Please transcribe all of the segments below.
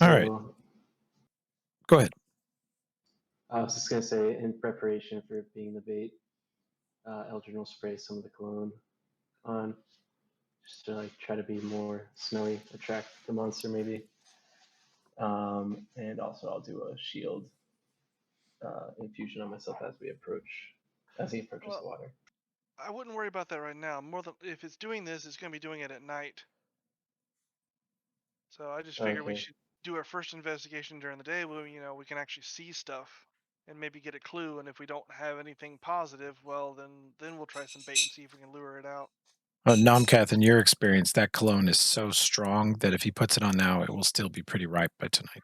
All right. So Go ahead. I was just gonna say, in preparation for being the bait, Eldrin will spray some of the cologne on, just to like try to be more smelly, attract the monster maybe. And also I'll do a shield infusion on myself as he approaches the Well, water. I wouldn't worry about that right now. More than if it's doing this, it's going to be doing it at night. So I just figure we Okay. should do our first investigation during the day when we can actually see stuff and maybe get a clue. And if we don't have anything positive, well, then we'll try some bait and see if we can lure it out. Nomcath, in your experience, that cologne is so strong that if he puts it on now, it will still be pretty ripe by tonight.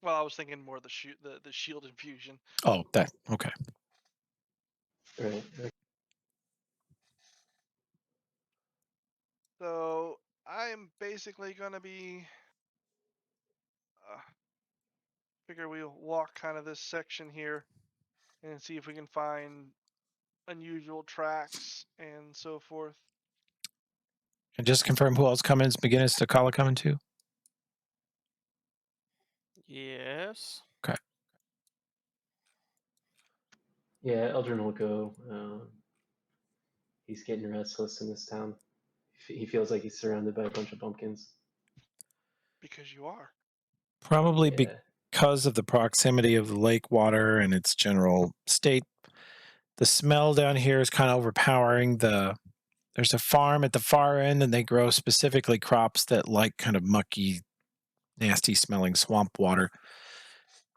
Well, I was thinking more the the shield infusion. Oh, that okay. Right. So I'm basically going to be uh, figure we'll walk kind of this section here and see if we can find unusual tracks and so forth. And just confirm who else coming is McGinnis to Kala coming too? Yes. Okay. Yeah, Eldrin will go. He's getting restless in this town. He feels like he's surrounded by a bunch of pumpkins. Because you are. Probably Yeah. because of the proximity of the lake water and its general state. The smell down here is kind of overpowering. There's a farm at the far end, and they grow specifically crops that like kind of mucky, nasty smelling swamp water.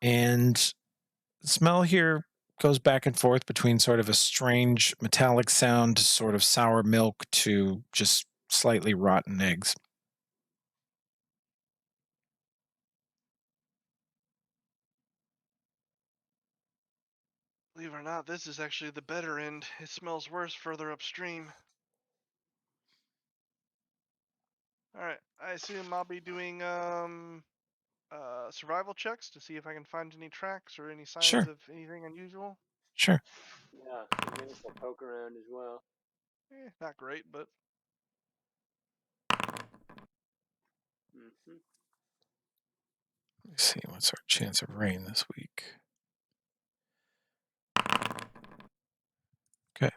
And the smell here goes back and forth between sort of a strange metallic sound to sort of sour milk to just slightly rotten eggs. Believe it or not, this is actually the better end. It smells worse further upstream. Alright, I assume I'll be doing survival checks to see if I can find any tracks or any signs Sure, of anything unusual. sure. Yeah, McGinnis will poke around as well. Not great, but Hmm. Let's see, what's our chance of rain this week? Okay.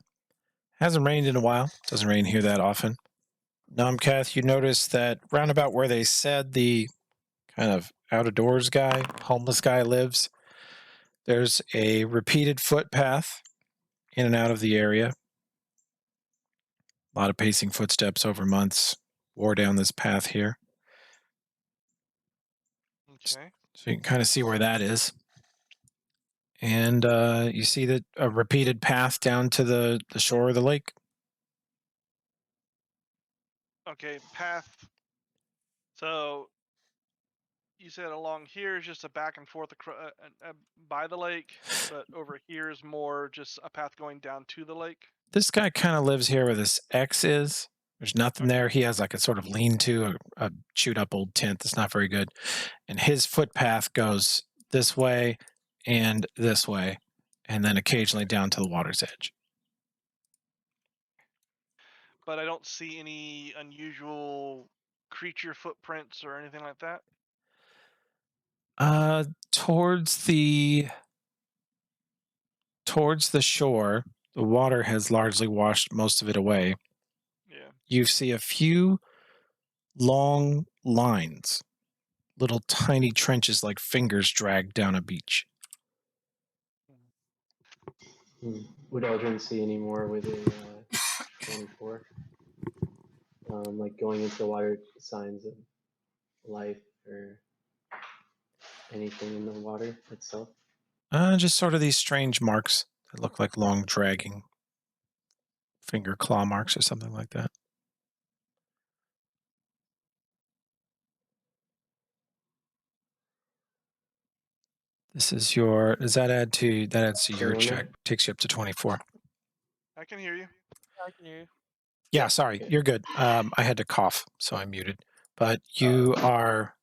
Hasn't rained in a while. Doesn't rain here that often. Nomcath, you notice that roundabout where they said the kind of out of doors guy, homeless guy lives, there's a repeated footpath in and out of the area. A lot of pacing footsteps over months wore down this path here. okay. So you can kind of see where that is. And you see that a repeated path down to the shore of the lake. Okay, path. So you said along here is just a back and forth by the lake, but over here is more just a path going down to the lake. This guy kind of lives here where this X is. There's nothing Okay. there. He has like a sort of lean-to, a chewed up old tent that's not very good. And his footpath goes this way and this way, and then occasionally down to the water's edge. But I don't see any unusual creature footprints or anything like that. Towards the shore, the water has largely washed most of it away. Yeah. You see a few long lines, little tiny trenches like fingers dragged down a beach. Would Eldrin see any more with a 24? Like going into the water, signs of life or anything in the water itself? Just sort of these strange marks that look like long dragging finger claw marks or something like that. This is your. Does that add to that? Adds to your 21 check. there? Takes you up to 24. I can hear you. I can hear you. Yeah, sorry, Okay. you're good. I had to cough, so I muted. But you are.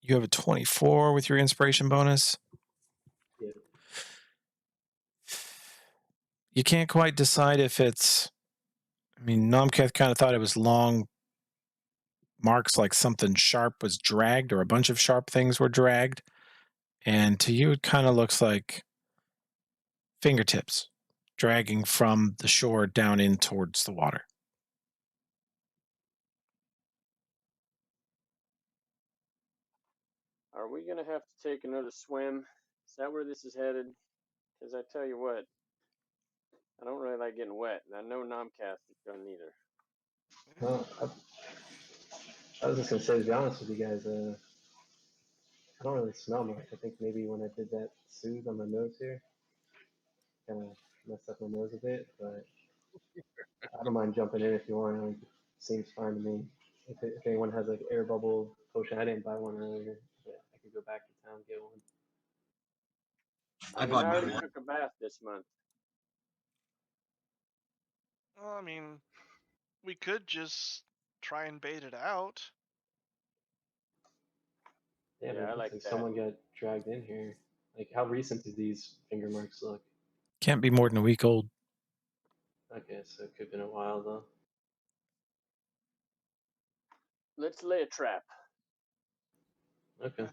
You have a 24 with your inspiration bonus. Yeah. You can't quite decide if it's. I mean, Nomcath kind of thought it was long marks like something sharp was dragged or a bunch of sharp things were dragged. And to you, it kind of looks like fingertips dragging from the shore down in towards the water. Are we gonna have to take another swim? Is that where this is headed? Because I tell you what, I don't really like getting wet, and I know Nomcast doesn't either. Well, I was just gonna say, to be honest with you guys, I don't really smell much. I think maybe when I did that soothe on my nose here, kind of messed up my nose a bit. But I don't mind jumping in if you want. It seems fine to me. If anyone has like air bubble potion, I didn't buy one earlier, but I could go back to town and get one. I mean, I already took a bath this month. Well, I mean, we could just try and bait it out. Yeah, Yeah, but I it like looks that. someone got dragged in here. Like, how recent do these finger marks look? Can't be more than a week old. Okay, so it could have been a while though. Let's lay a trap. Okay.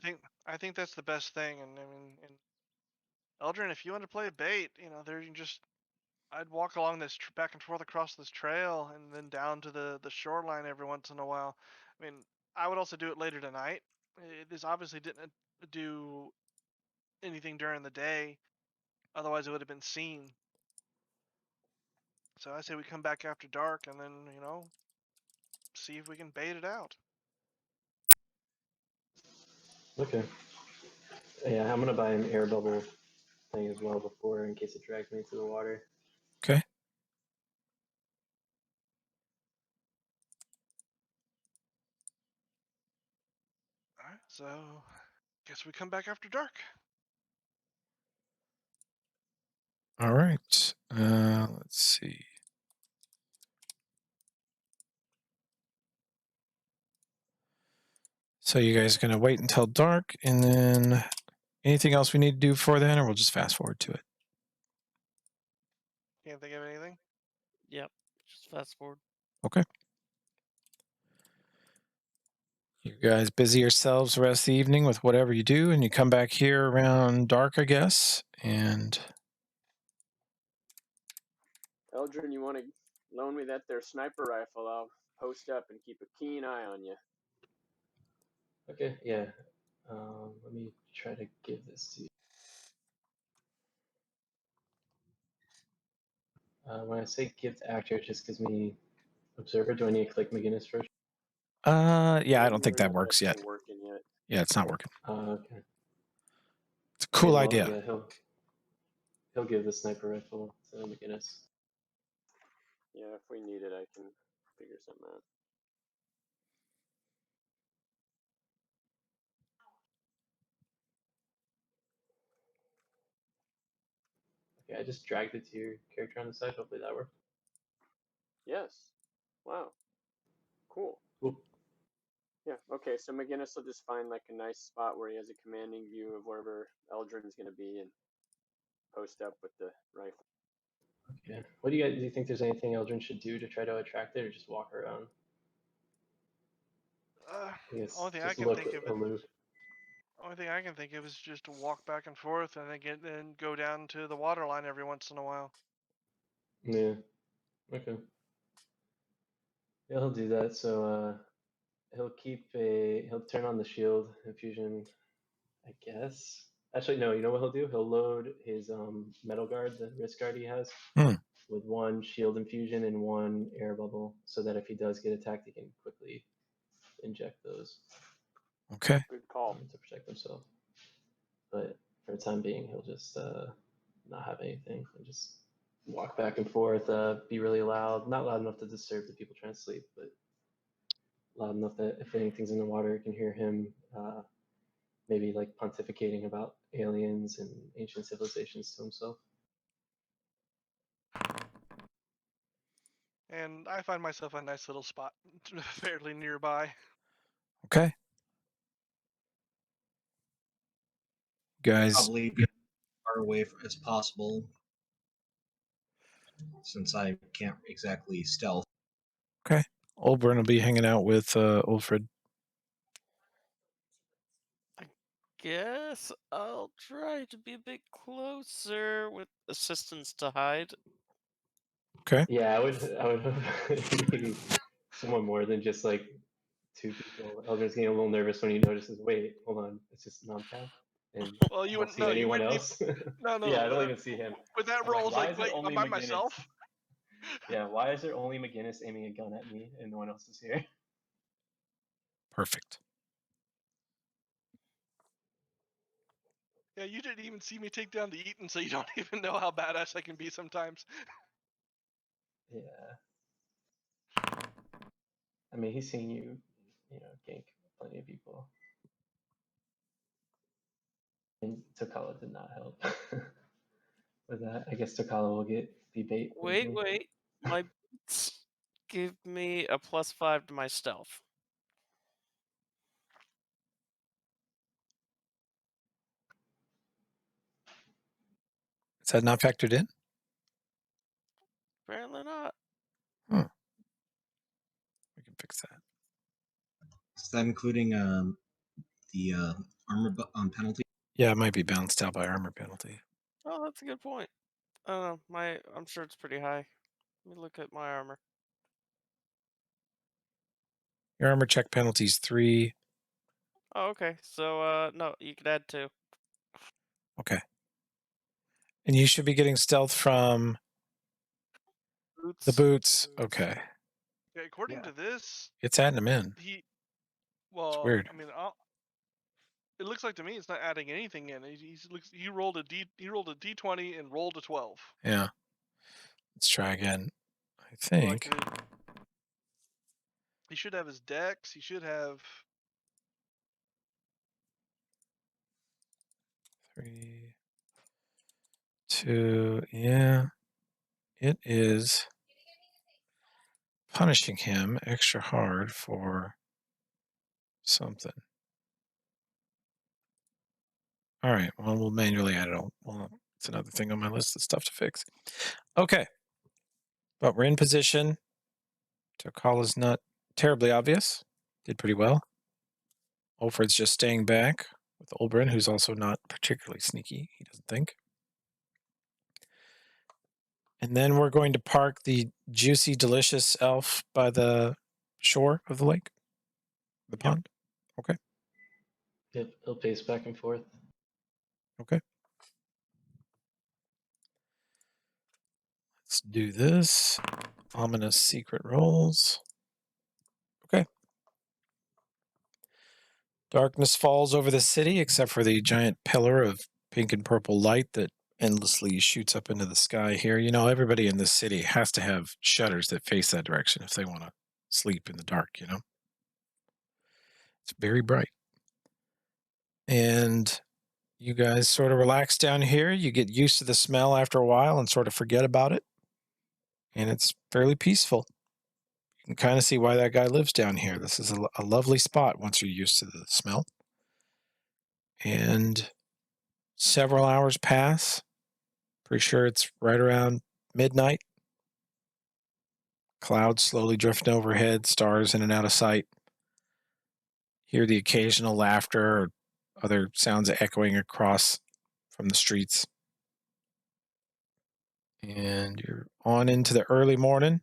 I think that's the best thing. And I mean, and Eldrin, if you want to play bait, there you can just I'd walk along this back and forth across this trail and then down to the shoreline every once in a while. I mean, I would also do it later tonight. This obviously didn't do anything during the day, otherwise it would have been seen. So I say we come back after dark and then see if we can bait it out. Okay. Yeah, I'm gonna buy an air bubble thing as well before, in case it drags me into the water. Okay. All right, so guess we come back after dark. All right. Let's see. So you guys are going to wait until dark, and then anything else we need to do before then, or we'll just fast forward to it? Can't think of anything. Yep. Just fast forward. Okay. You guys busy yourselves the rest of the evening with whatever you do, and you come back here around dark, I guess, and Eldrin, you want to loan me that there sniper rifle? I'll post up and keep a keen eye on you. Okay, yeah. Let me try to give this to you. When I say give to actor, it just gives me observer. Do I need to click McGinnis first? yeah, I don't think that works yet. Not working yet. Yeah, it's not working. Okay. It's a cool Okay, well, idea. Yeah, he'll give the sniper rifle to McGinnis. Yeah, if we need it, I can figure something out. Okay, I just dragged it to your character on the side. Hopefully that works. Yes. Wow. Cool. Cool. Yeah, okay, so McGinnis will just find like a nice spot where he has a commanding view of wherever Eldrin's going to be and post up with the rifle. Okay. What do you think there's anything Eldrin should do to try to attract it, or just walk around? I guess Only thing I just can look think of aloof. Only thing I can think of is just to walk back and forth and then go down to the water line every once in a while. Yeah. Okay. Yeah, he'll do that. So he'll turn on the shield infusion, I guess. Actually, no. You know what he'll do? He'll load his metal guard, the wrist guard he has, with one shield infusion and one air bubble, so that if he does get attacked, he can quickly inject those. Okay. Good call. To protect himself. But for the time being, he'll just not have anything and just walk back and forth, be really loud. Not loud enough to disturb the people trying to sleep, but loud enough that if anything's in the water, you can hear him maybe like pontificating about aliens and ancient civilizations to himself. And I find myself a nice little spot fairly nearby. Okay. Guys, Probably get as far away as possible, since I can't exactly stealth. okay. Olbrun will be hanging out with Ulfred. Guess I'll try to be a bit closer with assistance to hide. Okay. Yeah, I would hope maybe someone more than just like two people. Eldrin's getting a little nervous when he notices, wait, hold on, it's just Nomcat, and Well, I you don't wouldn't. see No, you anyone wouldn't even. else. No, no. Yeah, I don't even see him. With that I'm like, roll, why like, is it wait, I'm only by McGinnis? myself. Yeah, why is there only McGinnis aiming a gun at me and no one else is here? Perfect. Yeah, you didn't even see me take down the Eaton, so you don't even know how badass I can be sometimes. Yeah. I mean, he's seen you, gank plenty of people. And Takala did not help with that. I guess Takala will get the bait. Wait. My boots give me a +5 to my stealth. Is that not factored in? Apparently not. We can fix that. Is that including the armor penalty? Yeah, it might be balanced out by armor penalty. Oh, that's a good point. I'm sure it's pretty high. Let me look at my armor. Your armor check penalty is 3. Oh, okay. So, no, you could add 2. Okay. And you should be getting stealth from Boots. the boots. Okay. Yeah, according Yeah. to this, It's adding them in. well, weird. I mean, it looks like to me it's not adding anything in. He rolled a d20 and rolled a 12. Yeah. Let's try again. I So, like, think. he should have his dex. He should have. 3, 2. Yeah. It is punishing him extra hard for something. All right. Well, we'll manually add it all. Well, it's another thing on my list of stuff to fix. Okay. But we're in position. Takala's not terribly obvious. Did pretty well. Ulfred's just staying back with Olbrun, who's also not particularly sneaky, he doesn't think. And then we're going to park the juicy, delicious elf by the shore of the lake, the pond. Okay. Yep, he'll pace back and forth. Okay. Let's do this. Ominous secret rolls. Okay. Darkness falls over the city, except for the giant pillar of pink and purple light that endlessly shoots up into the sky here. You know, everybody in this city has to have shutters that face that direction if they want to sleep in the dark, you know? It's very bright. And you guys sort of relax down here. You get used to the smell after a while and sort of forget about it. And it's fairly peaceful. You can kind of see why that guy lives down here. This is a lovely spot once you're used to the smell. And several hours pass. Pretty sure it's right around midnight. Clouds slowly drifting overhead, stars in and out of sight. Hear the occasional laughter or other sounds echoing across from the streets. And you're on into the early morning.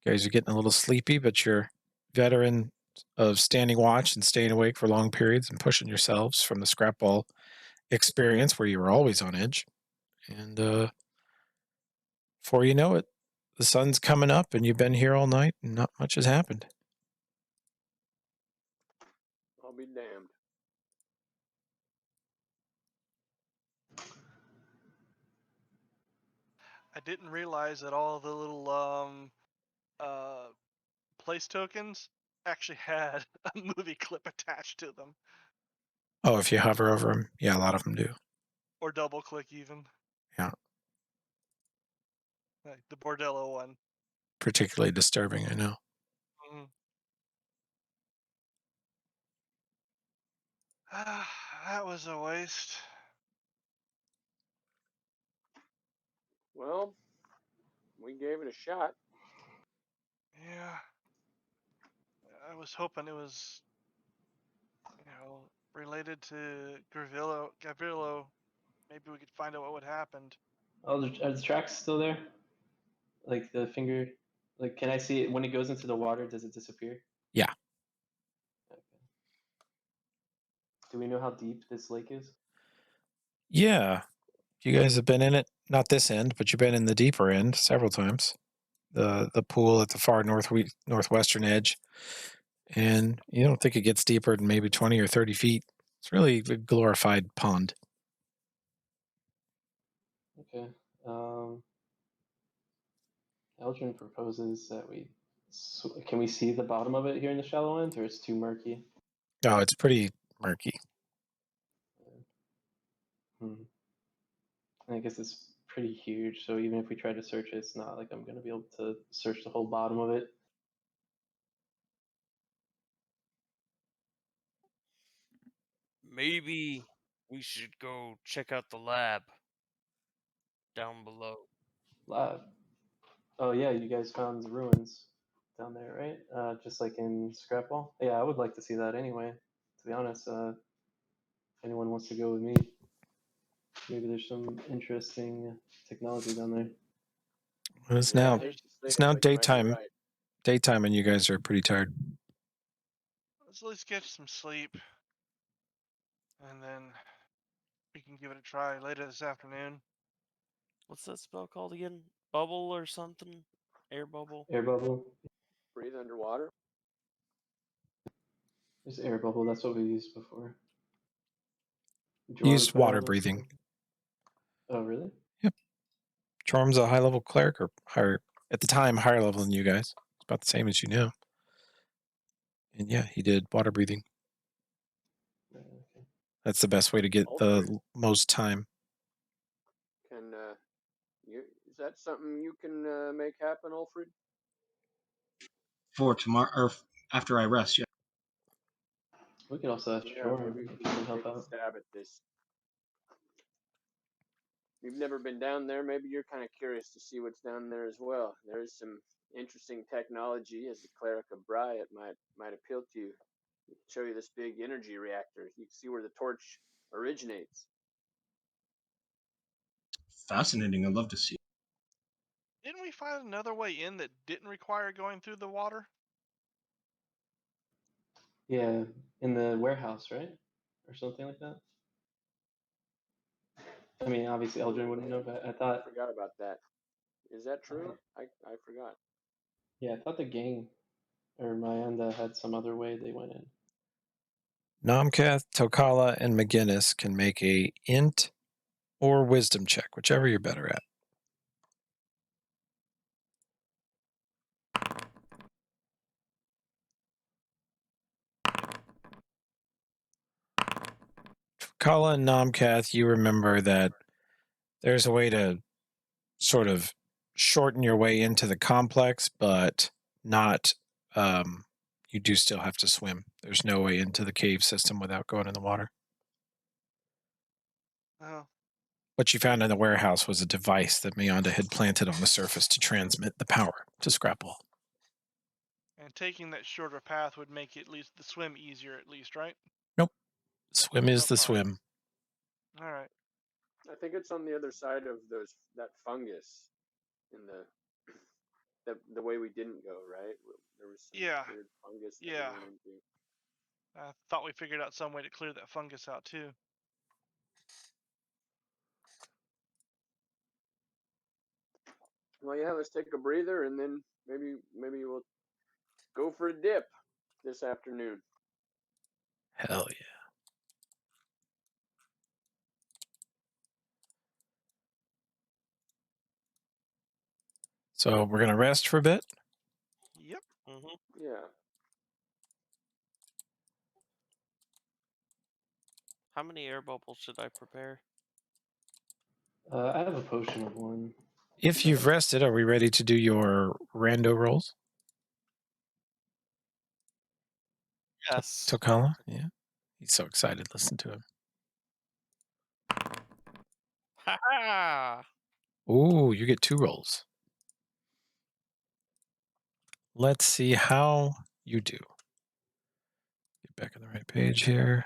You guys are getting a little sleepy, but you're veteran of standing watch and staying awake for long periods and pushing yourselves from the scrap ball experience where you were always on edge. And before you know it, the sun's coming up and you've been here all night and not much has happened. I'll be damned. I didn't realize that all the little place tokens actually had a movie clip attached to them, Oh, if you hover over them, yeah, a lot of them do. or double click even. Yeah. Like the Bordello one. Particularly disturbing, I know. That was a waste. Well, we gave it a shot. Yeah. I was hoping it was, related to Gavillo. Maybe we could find out what happened. Oh, are the tracks still there? Like the finger, like can I see it when it goes into the water? Does it disappear? Yeah. Okay. Do we know how deep this lake is? Yeah. You guys have been in it, not this end, but you've been in the deeper end several times. The pool at the far northwestern edge. And you don't think it gets deeper than maybe 20 or 30 feet. It's really a glorified pond. Okay. Eldrin proposes that can we see the bottom of it here in the shallow end, or it's too murky? Oh, it's pretty murky. I guess it's pretty huge, so even if we try to search it, it's not like I'm gonna be able to search the whole bottom of it. Maybe we should go check out the lab down below. Lab. Oh yeah, you guys found the ruins down there, right? Just like in Scrapball. Yeah, I would like to see that anyway. To be honest, if anyone wants to go with me, maybe there's some interesting technology down there. Well, it's Yeah, I now hate to say it's it, now but you might be daytime. right. Daytime, and you guys are pretty tired. Let's at least get some sleep. And then we can give it a try later this afternoon. What's that spell called again? Bubble or something? Air bubble? Air bubble. Breathe underwater. There's air bubble. That's what we used before. Used put out water those breathing. things? Oh really? Jorm's a high level cleric, or higher at the time, higher level than you guys. It's about the same as you now. And yeah, he did water breathing. Okay. That's the best way to get the most time. Can is that something you can make happen, Alfred? For tomorrow or after I rest. Yeah. We could also ask Yeah, Jorm maybe if we he can can help take a out. stab at this. You've never been down there. Maybe you're kind of curious to see what's down there as well. There is some interesting technology. As a cleric of Bry, it might appeal to you. Show you this big energy reactor. You can see where the torch originates. Fascinating. I'd love to see. Didn't we find another way in that didn't require going through the water? Yeah, in the warehouse, right? Or something like that. I mean, obviously Eldrin wouldn't know, but I thought, I forgot about that. Is that true? I forgot. yeah, I thought the gang or Mayanda had some other way they went in. Nomkath, Tokala, and McGinnis can make a int or wisdom check, whichever you're better at. Tokala and Nomkath, you remember that there's a way to sort of shorten your way into the complex, but not. You do still have to swim. There's no way into the cave system without going in the water. Oh, What you found in the warehouse was a device that Meonda had planted on the surface to transmit the power to Scrapple. and taking that shorter path would make at least the swim easier, at least, right? Nope. Swim is Nope, the all right. swim. All right. I think it's on the other side of that fungus in the way we didn't go, right? There was some Yeah. weird fungus that Yeah. we went into. I thought we figured out some way to clear that fungus out too. Well, yeah, let's take a breather and then maybe we'll go for a dip this afternoon. Hell yeah. So we're going to rest for a bit. Yep. Mm-hmm. Yeah. How many air bubbles should I prepare? I have a potion of one. If you've rested, are we ready to do your rando rolls? Yes. Tokala? Yeah. He's so excited. Listen to him. Ha ha! Ooh, you get 2 rolls. let's see how you do. Get back on the right page here.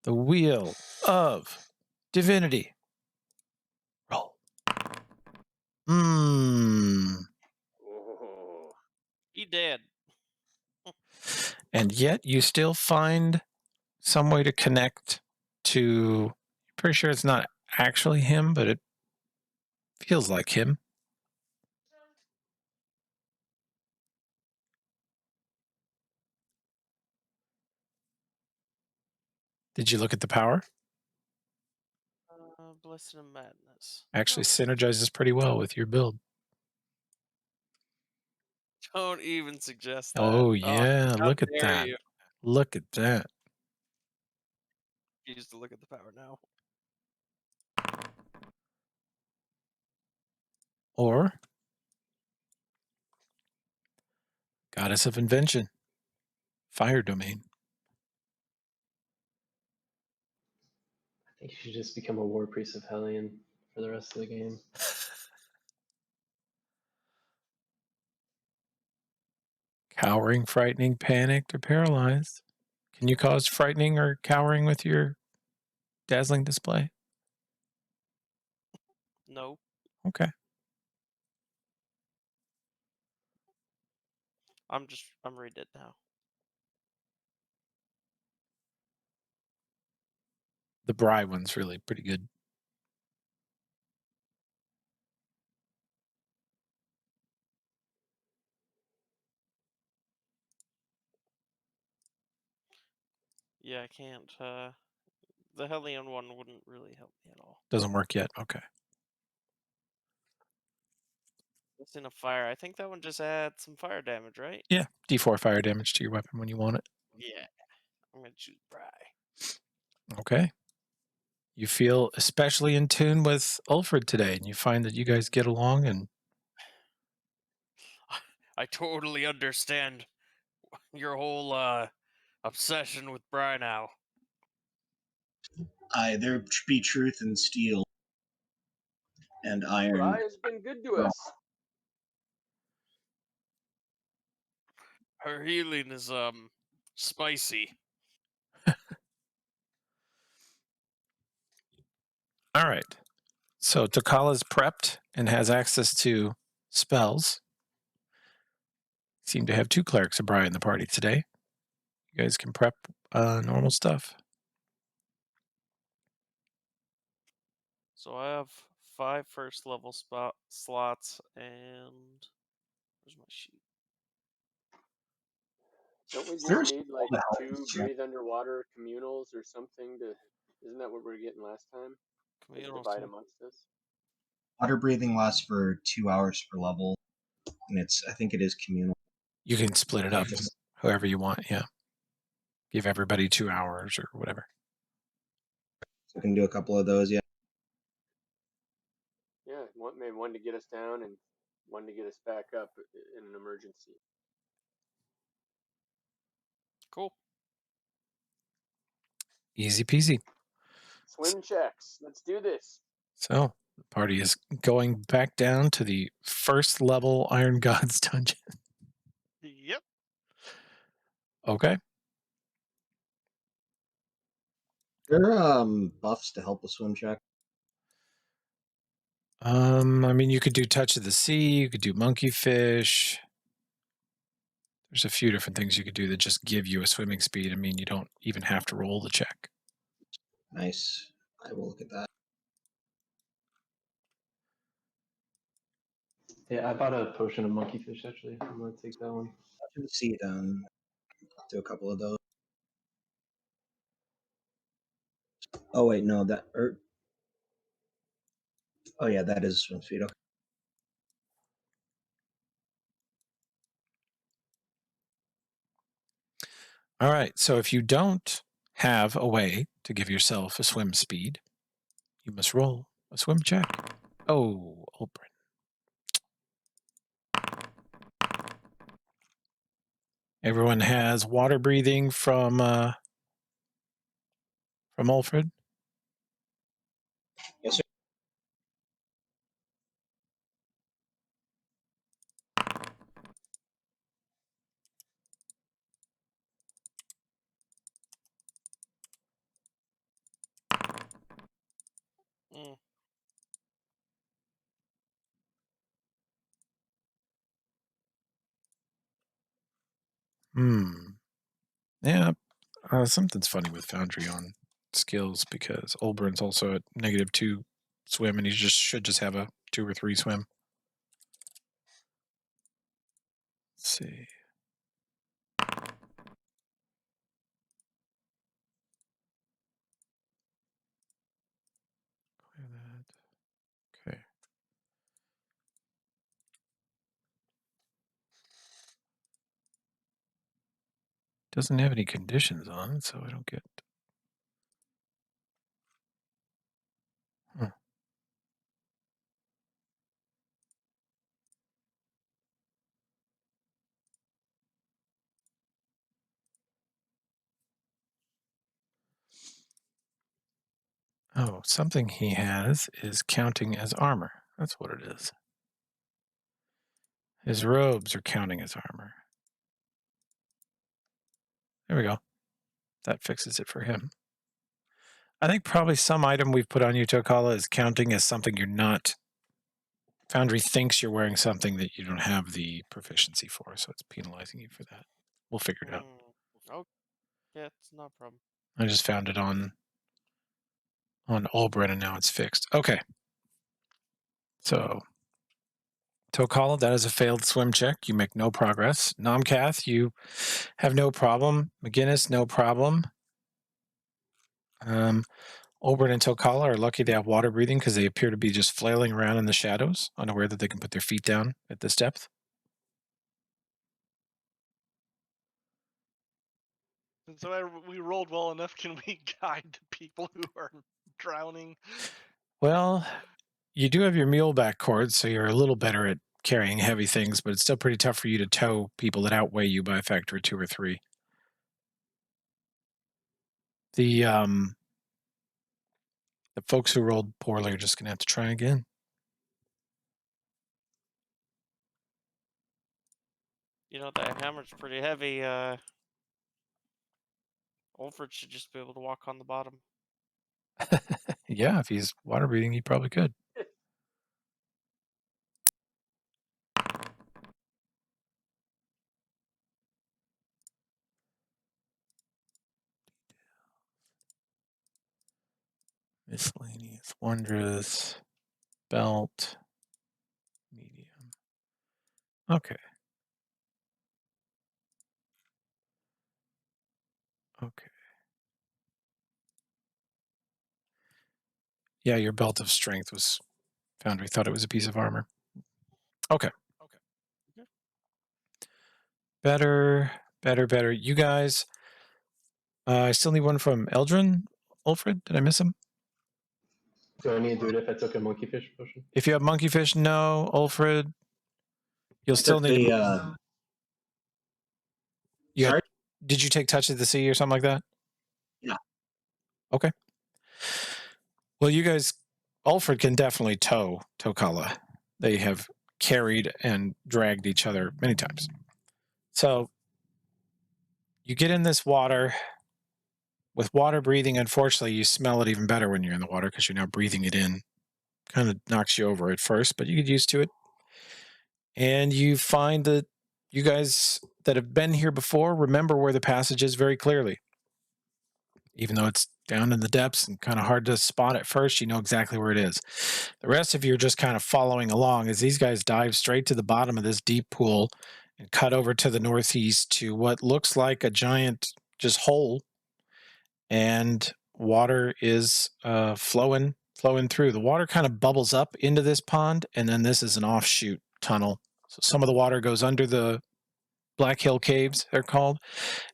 The Wheel of Divinity. Roll. Oh, He did. And yet you still find some way to connect to. Pretty sure it's not actually him, but it feels like him. Did you look at the power? Blessed in Madness. Actually No. synergizes pretty well with your build. Don't even suggest that. Oh yeah, how look at dare that. you. Look at that. Choose to look at the power now. Or Goddess of Invention. Fire domain. I think you should just become a war priest of Hellion for the rest of the game. Cowering, frightening, panicked, or paralyzed. Can you cause frightening or cowering with your dazzling display? No. Okay. I'm reading it now. The Bry one's really pretty good. Yeah, I can't. The Hellion one wouldn't really help me at all. Doesn't work yet. Okay. It's in a fire. I think that one just adds some fire damage, right? Yeah. D4 fire damage to your weapon when you want it. Yeah. I'm gonna choose Bry. Okay. You feel especially in tune with Ulfred today, and you find that you guys get along and I totally understand your whole obsession with Bry now. There be truth in steel and iron. Bry has been good to us. Her healing is spicy. all right. So Takala's prepped and has access to spells. Seem to have 2 clerics of Bry in the party today. You guys can prep normal stuff. So I have 5 first level slots and where's my sheet? Don't we just There's need like the hell 2 is that? breathe underwater communals or something to? Isn't that what we were getting last time? To Communal divide too. amongst us. Water breathing lasts for 2 hours per level, and I think it is communal. You can split it up however you want. Yeah. Give everybody 2 hours or whatever. So we can do a couple of those. Yeah. Yeah, maybe one to get us down and one to get us back up in an emergency. Cool. Easy peasy. Swim checks. Let's do this. So the party is going back down to the first level Iron Gods dungeon. Yep. Okay. There are buffs to help with swim check. I mean, you could do Touch of the Sea. You could do Monkey Fish. There's a few different things you could do that just give you a swimming speed. I mean, you don't even have to roll the check. Nice. I will look at that. Yeah, I bought a potion of monkey fish actually. I'm gonna take that one. To the sea done. Do a couple of those. Oh wait, no, oh yeah, that is swim speed. Okay. All right. So if you don't have a way to give yourself a swim speed, you must roll a swim check. Oh, Ulbrin. Everyone has water breathing from Ulfred. Yes, sir. Yeah, something's funny with Foundry on skills because Olbrin's also at -2 swim, and he should just have a 2 or 3 swim. Let's see. Clear that. Okay. Doesn't have any conditions on, so I don't get. Huh. Oh, something he has is counting as armor. That's what it is. His robes are counting as armor. There we go. That fixes it for him. I think probably some item we've put on you, Tokala, is counting as something you're not. Foundry thinks you're wearing something that you don't have the proficiency for, so it's penalizing you for that. We'll figure it out. Oh, yeah, it's not a problem. I just found it on Olbrin, and now it's fixed. Okay. So, Tokala, that is a failed swim check. You make no progress. Nomcath, you have no problem. McGinnis, no problem. Olbrin and Tokala are lucky they have water breathing because they appear to be just flailing around in the shadows, unaware that they can put their feet down at this depth. And so we rolled well enough. Can we guide the people who are drowning? Well, you do have your muleback cord, so you're a little better at carrying heavy things, but it's still pretty tough for you to tow people that outweigh you by a factor of 2 or 3. The folks who rolled poorly are just going to have to try again. You know, that hammer's pretty heavy. Olford should just be able to walk on the bottom. Yeah, if he's water breathing, he probably could. Miscellaneous, wondrous, belt, medium. Okay. Okay. Yeah, your belt of strength was found. We thought it was a piece of armor. Okay. Better. You guys, I still need one from Eldrin. Ulfred, did I miss him? Do I need to do it if I took a monkeyfish potion? If you have monkeyfish, no. Ulfred, you'll still Took need. the, You had- sorry? Did you take Touch of the Sea or something like that? Yeah. Okay. Well, you guys, Ulfred can definitely tow Tokala. They have carried and dragged each other many times. So you get in this water. With water breathing, unfortunately, you smell it even better when you're in the water because you're now breathing it in. Kind of knocks you over at first, but you get used to it. And you find that you guys that have been here before remember where the passage is very clearly. Even though it's down in the depths and kind of hard to spot at first, you know exactly where it is. The rest of you are just kind of following along as these guys dive straight to the bottom of this deep pool and cut over to the northeast to what looks like a giant just hole. And water is flowing through. The water kind of bubbles up into this pond, and then this is an offshoot tunnel. So some of the water goes under the Black Hill Caves, they're called,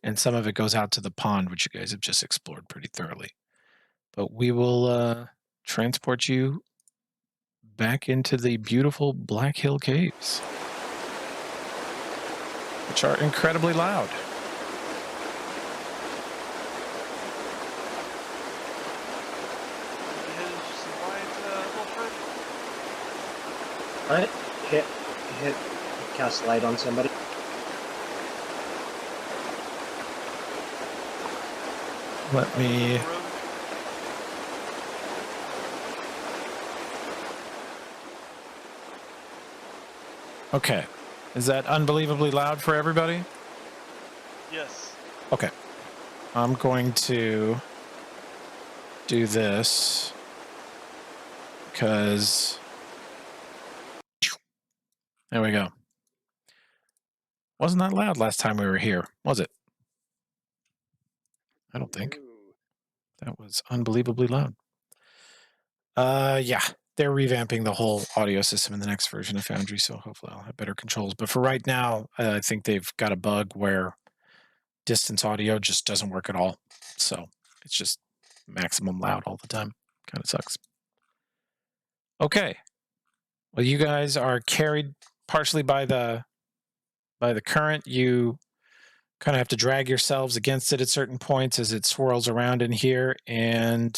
and some of it goes out to the pond, which you guys have just explored pretty thoroughly. But we will transport you back into the beautiful Black Hill Caves, which are incredibly loud. Alright, hit, cast light on somebody. Let me. Okay. Is that unbelievably loud for everybody? Yes. Okay. I'm going to do this because there we go. Wasn't that loud last time we were here, was it? I don't think. Ooh. That was unbelievably loud. Yeah, they're revamping the whole audio system in the next version of Foundry, so hopefully I'll have better controls. But for right now, I think they've got a bug where distance audio just doesn't work at all. So it's just maximum loud all the time. Kind of sucks. Okay. Well, you guys are carried partially by the current. You kind of have to drag yourselves against it at certain points as it swirls around in here, and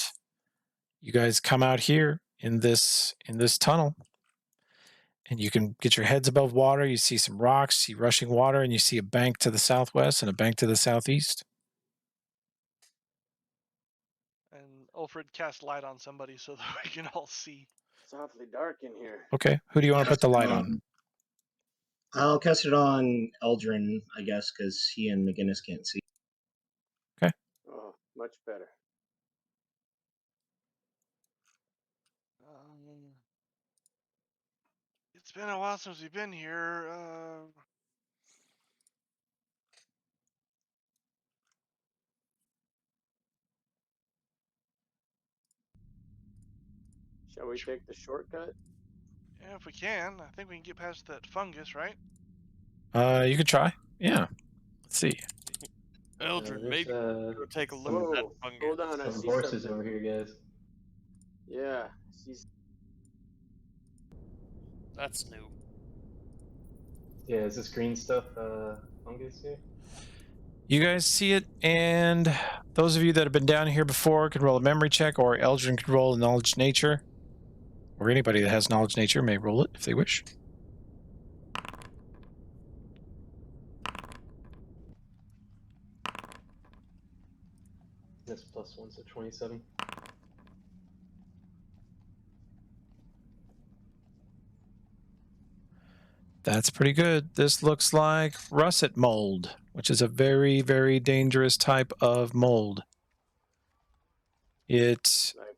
you guys come out here in this tunnel, and you can get your heads above water. You see some rocks, see rushing water, and you see a bank to the southwest and a bank to the southeast. And Ulfred cast light on somebody so that we can all see. It's awfully dark in here. Okay, who do you want to put the light on? I'll cast it on Eldrin, I guess, because he and McGinnis can't see. Oh, much better. It's been a while since we've been here. Shall we take the shortcut? Yeah, if we can. I think we can get past that fungus, right? You could try. Yeah. Let's see. Eldrin, there's, maybe go take a look Whoa, at that fungus. hold on, I some see horses something. over here, guys. Yeah, she's That's new. Yeah, is this green stuff fungus here? You guys see it, and those of you that have been down here before can roll a memory check, or Eldrin can roll a knowledge nature, or anybody that has knowledge nature may roll it if they wish. That's +1, so 27. That's pretty good. This looks like russet mold, which is a very, very dangerous type of mold. It like,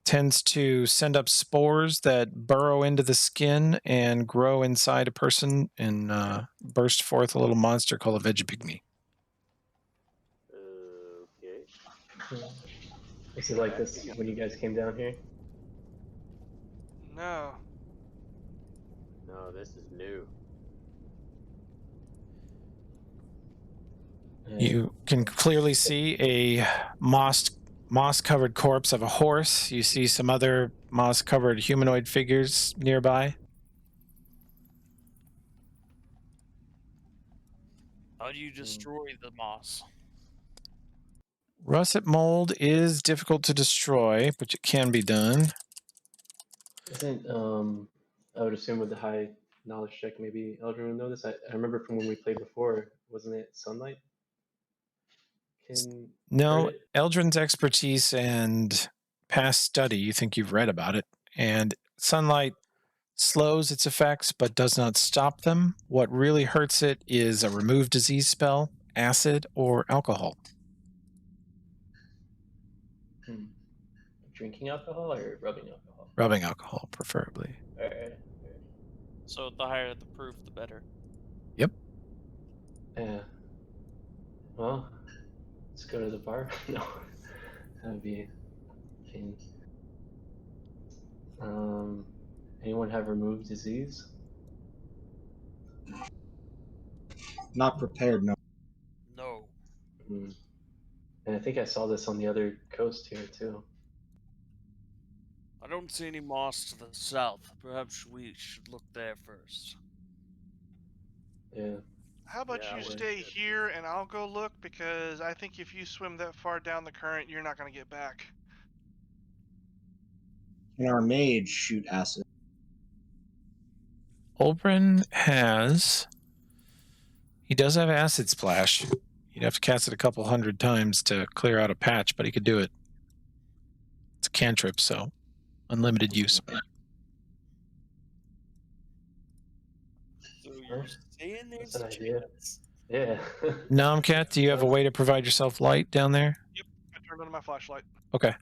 tends to send up spores that burrow into the skin and grow inside a person and burst forth a little monster called a Vegapygmy. okay. Is it like this when you guys came down here? No. No, this is new. You can clearly see a moss-covered corpse of a horse. You see some other moss-covered humanoid figures nearby. How do you destroy the moss? Russet mold is difficult to destroy, but it can be done. Isn't I would assume with the high knowledge check, maybe Eldrin would know this. I remember from when we played before, wasn't it sunlight? Can No, hurt it? Eldrin's expertise and past study, you think you've read about it, and sunlight slows its effects but does not stop them. What really hurts it is a remove disease spell, acid, or alcohol. Drinking alcohol or rubbing alcohol? Rubbing alcohol, preferably. Alright. So the higher the proof, the better. Yep. Yeah. Well, let's go to the bar. No, that'd be pain. Anyone have remove disease? Not prepared, no. No. And I think I saw this on the other coast here too. I don't see any moss to the south. Perhaps we should look there first. Yeah. How about Yeah, I you would stay say- here and I'll go look, because I think if you swim that far down the current, you're not going to get back. Can our mage shoot acid? Ulbrin he does have acid splash. You'd have to cast it a couple hundred times to clear out a patch, but he could do it. It's a cantrip, so unlimited use. So you're saying there's That's a an idea. chance? Yeah. Nomcat, do you have a way to provide yourself light down there? I turned on my flashlight, Okay.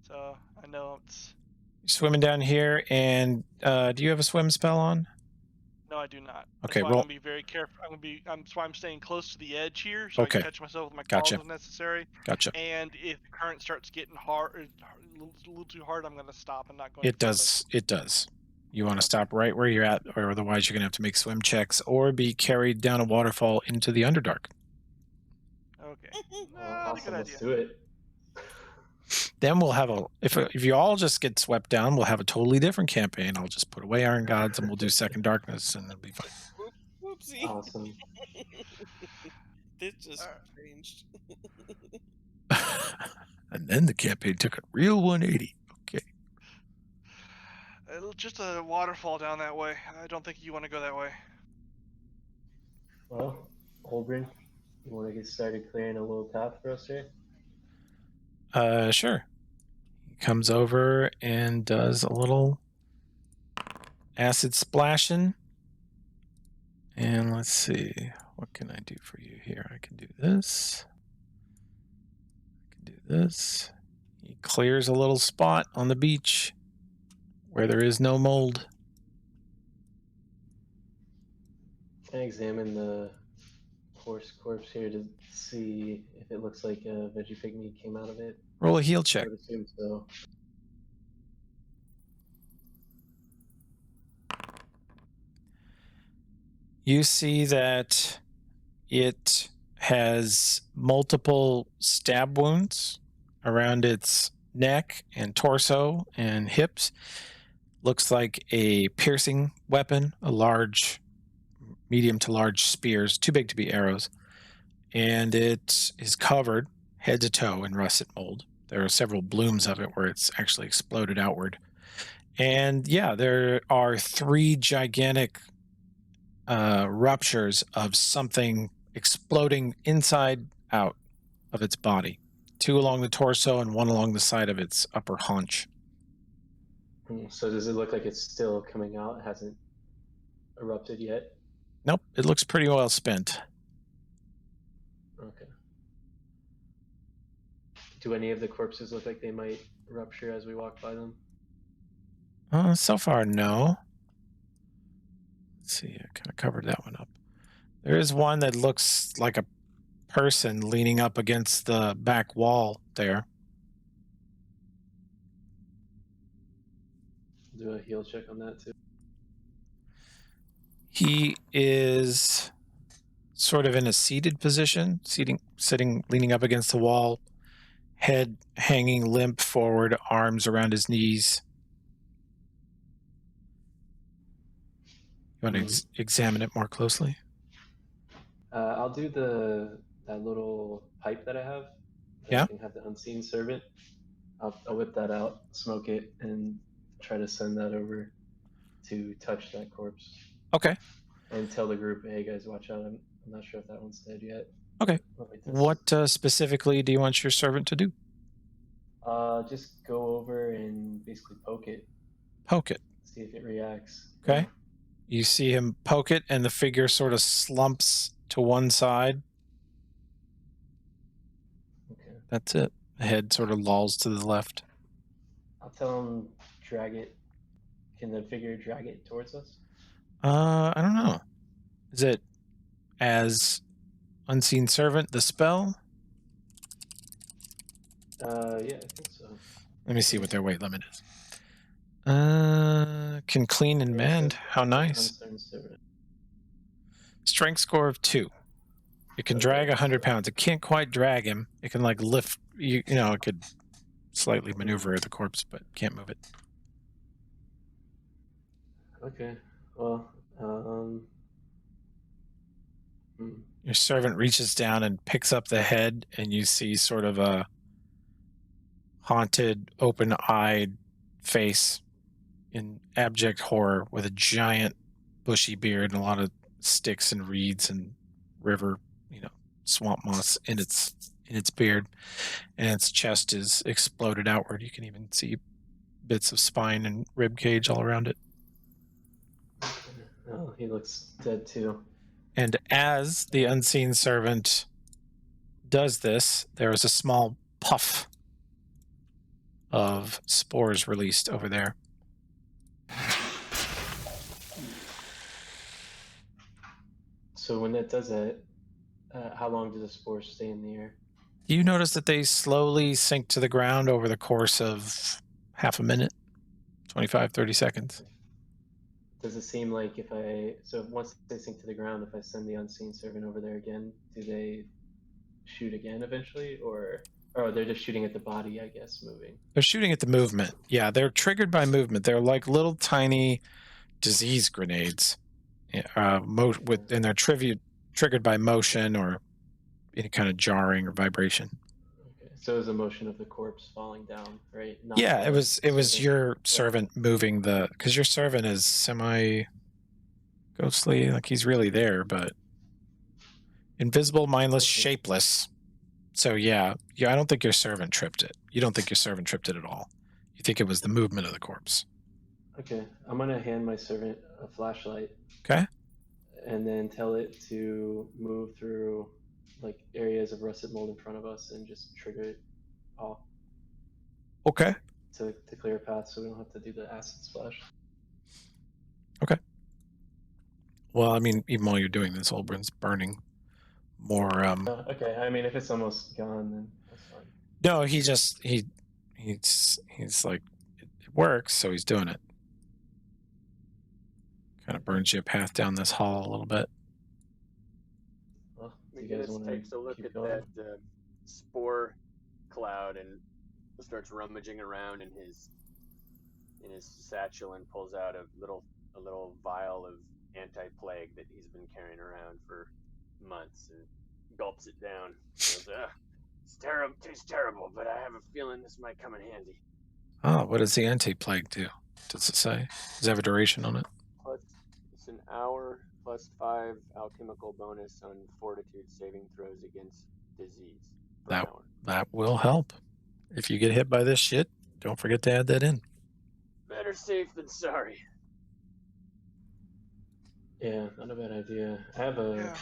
so I know it's. You're swimming down here, and do you have a swim spell on? No, I do not. Okay, That's why roll. I'm gonna be very careful. That's why I'm staying close to the edge here, so I Okay. can catch myself with my Gotcha. claws if necessary. Gotcha. And if the current starts getting hard, or a little too hard, I'm gonna stop and not go. It does. It does. You want to Okay. stop right where you're at, or otherwise you're going to have to make swim checks or be carried down a waterfall into the Underdark. Okay. Oh, Not a awesome. good Let's idea. do it. Then we'll have if you all just get swept down, we'll have a totally different campaign. I'll just put away Iron Gods and we'll do Second Darkness and it'll be fine. Whoopsie. Awesome. This just Alright. changed. And then the campaign took a real 180. Okay. Just a waterfall down that way. I don't think you want to go that way. Well, Holbrin, you want to get started clearing a little path for us here? Sure. He comes over and does a little acid splashing. And let's see, what can I do for you here? I can do this. I can do this. He clears a little spot on the beach where there is no mold. Can I examine the horse corpse here to see if it looks like a veggie pygmy came out of it? Roll a heal I check. would assume so. You see that it has multiple stab wounds around its neck and torso and hips. Looks like a piercing weapon, a large, medium to large spears, too big to be arrows. And it is covered head to toe in russet mold. There are several blooms of it where it's actually exploded outward. And yeah, there are 3 gigantic ruptures of something exploding inside out of its body. 2 along the torso and 1 along the side of its upper haunch. So does it look like it's still coming out? It hasn't erupted yet? Nope, it looks pretty well spent. Okay. Do any of the corpses look like they might rupture as we walk by them? So far, no. Let's see, I kind of covered that one up. There is one that looks like a person leaning up against the back wall there. Do a heal check on that too. He is sort of in a seated position, sitting, leaning up against the wall, head hanging limp forward, arms around his knees. You want to examine it more closely? I'll do that little pipe that I have. That Yeah. I can have the unseen servant. I'll whip that out, smoke it, and try to send that over to touch that corpse. Okay. And tell the group, hey guys, watch out. I'm not sure if that one's dead yet. Okay. Let me test. What specifically do you want your servant to do? Just go over and basically poke it, Poke it. see if it reacts. Okay. You see him poke it, and the figure sort of slumps to one side. Okay. That's it. The head sort of lolls to the left. I'll tell him drag it. Can the figure drag it towards us? I don't know. Is it as unseen servant the spell? Yeah, I think so. Let me see what their weight limit is. Can clean and mend. How nice. Unseen servant. Strength score of 2. It can drag 100 pounds. It can't quite drag him. It can like lift. You know, it could slightly maneuver the corpse, but can't move it. Okay. Well, Your servant reaches down and picks up the head, and you see sort of a haunted, open-eyed face in abject horror with a giant bushy beard and a lot of sticks and reeds and river, swamp moss in its beard, and its chest is exploded outward. You can even see bits of spine and rib cage all around it. Oh, he looks dead too. And as the unseen servant does this, there is a small puff of spores released over there. So when that does that, how long does the spore stay in the air? You notice that they slowly sink to the ground over the course of half a minute, 25, 30 seconds. Does it seem like so once they sink to the ground, if I send the unseen servant over there again, do they shoot again eventually, or they're just shooting at the body, I guess, moving? They're shooting at the movement. Yeah, they're triggered by movement. They're like little tiny disease grenades, and they're triggered by motion or any kind of jarring or vibration. Okay, so it was the motion of the corpse falling down, right? Not Yeah, the it was servant. your servant moving because your servant is semi ghostly, like he's really there, but invisible, mindless, Okay. shapeless. So yeah, I don't think your servant tripped it. You don't think your servant tripped it at all. You think it was the movement of the corpse. Okay, I'm gonna hand my servant a flashlight. Okay. And then tell it to move through like areas of russet mold in front of us and just trigger it off Okay. to clear a path so we don't have to do the acid splash. Well, I mean, even while you're doing this, Olbrin's burning more. Okay, I mean, if it's almost gone, then that's fine. No, he's like it works, so he's doing it. Kind of burns you a path down this hall a little bit. Well, do you guys McGinnis want to takes a look keep at going? that spore cloud and starts rummaging around in his satchel and pulls out a little vial of anti-plague that he's been carrying around for months and gulps it down. Goes, it's terrible, tastes terrible, but I have a feeling this might come in handy. Oh, what does the anti-plague do? Does it say? Does it have a duration on it? It's an hour plus 5 alchemical bonus on fortitude saving throws against disease. For an hour. That will help. If you get hit by this shit, don't forget to add that in. Better safe than sorry. Yeah, not a bad idea. I have a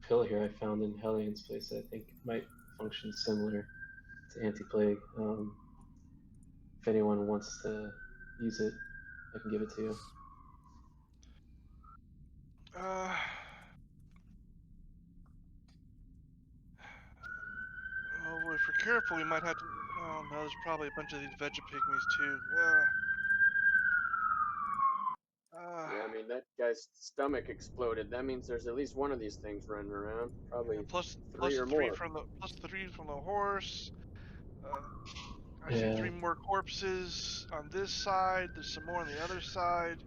pill here I found in Hellian's place that I think might function similar to anti-plague. If anyone wants to use it, I can give it to you. Well, if we're careful, we might have to. Oh no, there's probably a bunch of these Vegapygmies too. Yeah, I mean, that guy's stomach exploded. That means there's at least one of these things running around. Probably plus three or three more. from the horse. I see Yeah. 3 more corpses on this side. There's some more on the other side.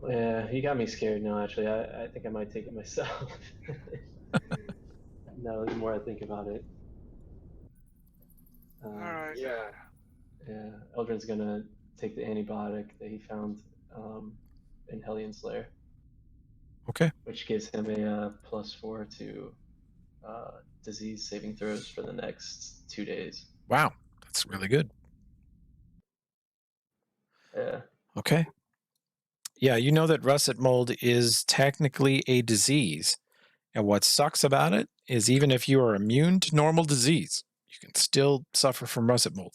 Yeah, you got me scared now. Actually, I think I might take it myself. No, the more I think about it. All right. Yeah. Yeah, Eldrin's gonna take the antibiotic that he found in Hellion Slayer. Okay. Which gives him a +4 to disease saving throws for the next 2 days. Wow, that's really good. Yeah. Okay. Yeah, you know that russet mold is technically a disease. And what sucks about it is even if you are immune to normal disease, you can still suffer from russet mold.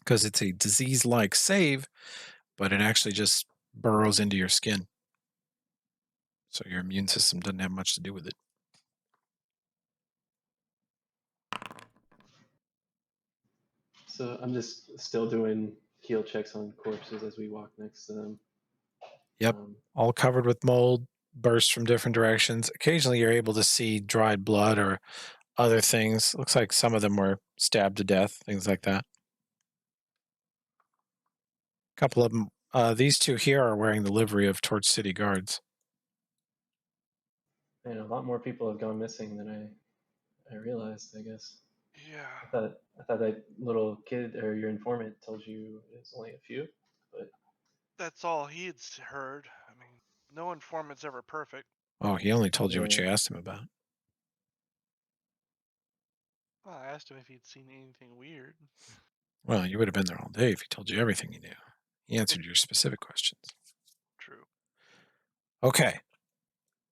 Because it's a disease-like save, but it actually just burrows into your skin. So your immune system doesn't have much to do with it. So I'm just still doing heal checks on corpses as we walk next to them. Yep. All covered with mold, bursts from different directions. Occasionally you're able to see dried blood or other things. Looks like some of them were stabbed to death, things like that. A couple of them, these two here are wearing the livery of Torch City Guards. And a lot more people have gone missing than I realized, I guess. Yeah. I thought that little kid or your informant told you it's only a few, but That's all he'd heard. I mean, no informant's ever perfect. Oh, he only told you what you asked him about. Well, I asked him if he'd seen anything weird. Well, you would have been there all day if he told you everything you knew. He answered your specific questions. True. Okay.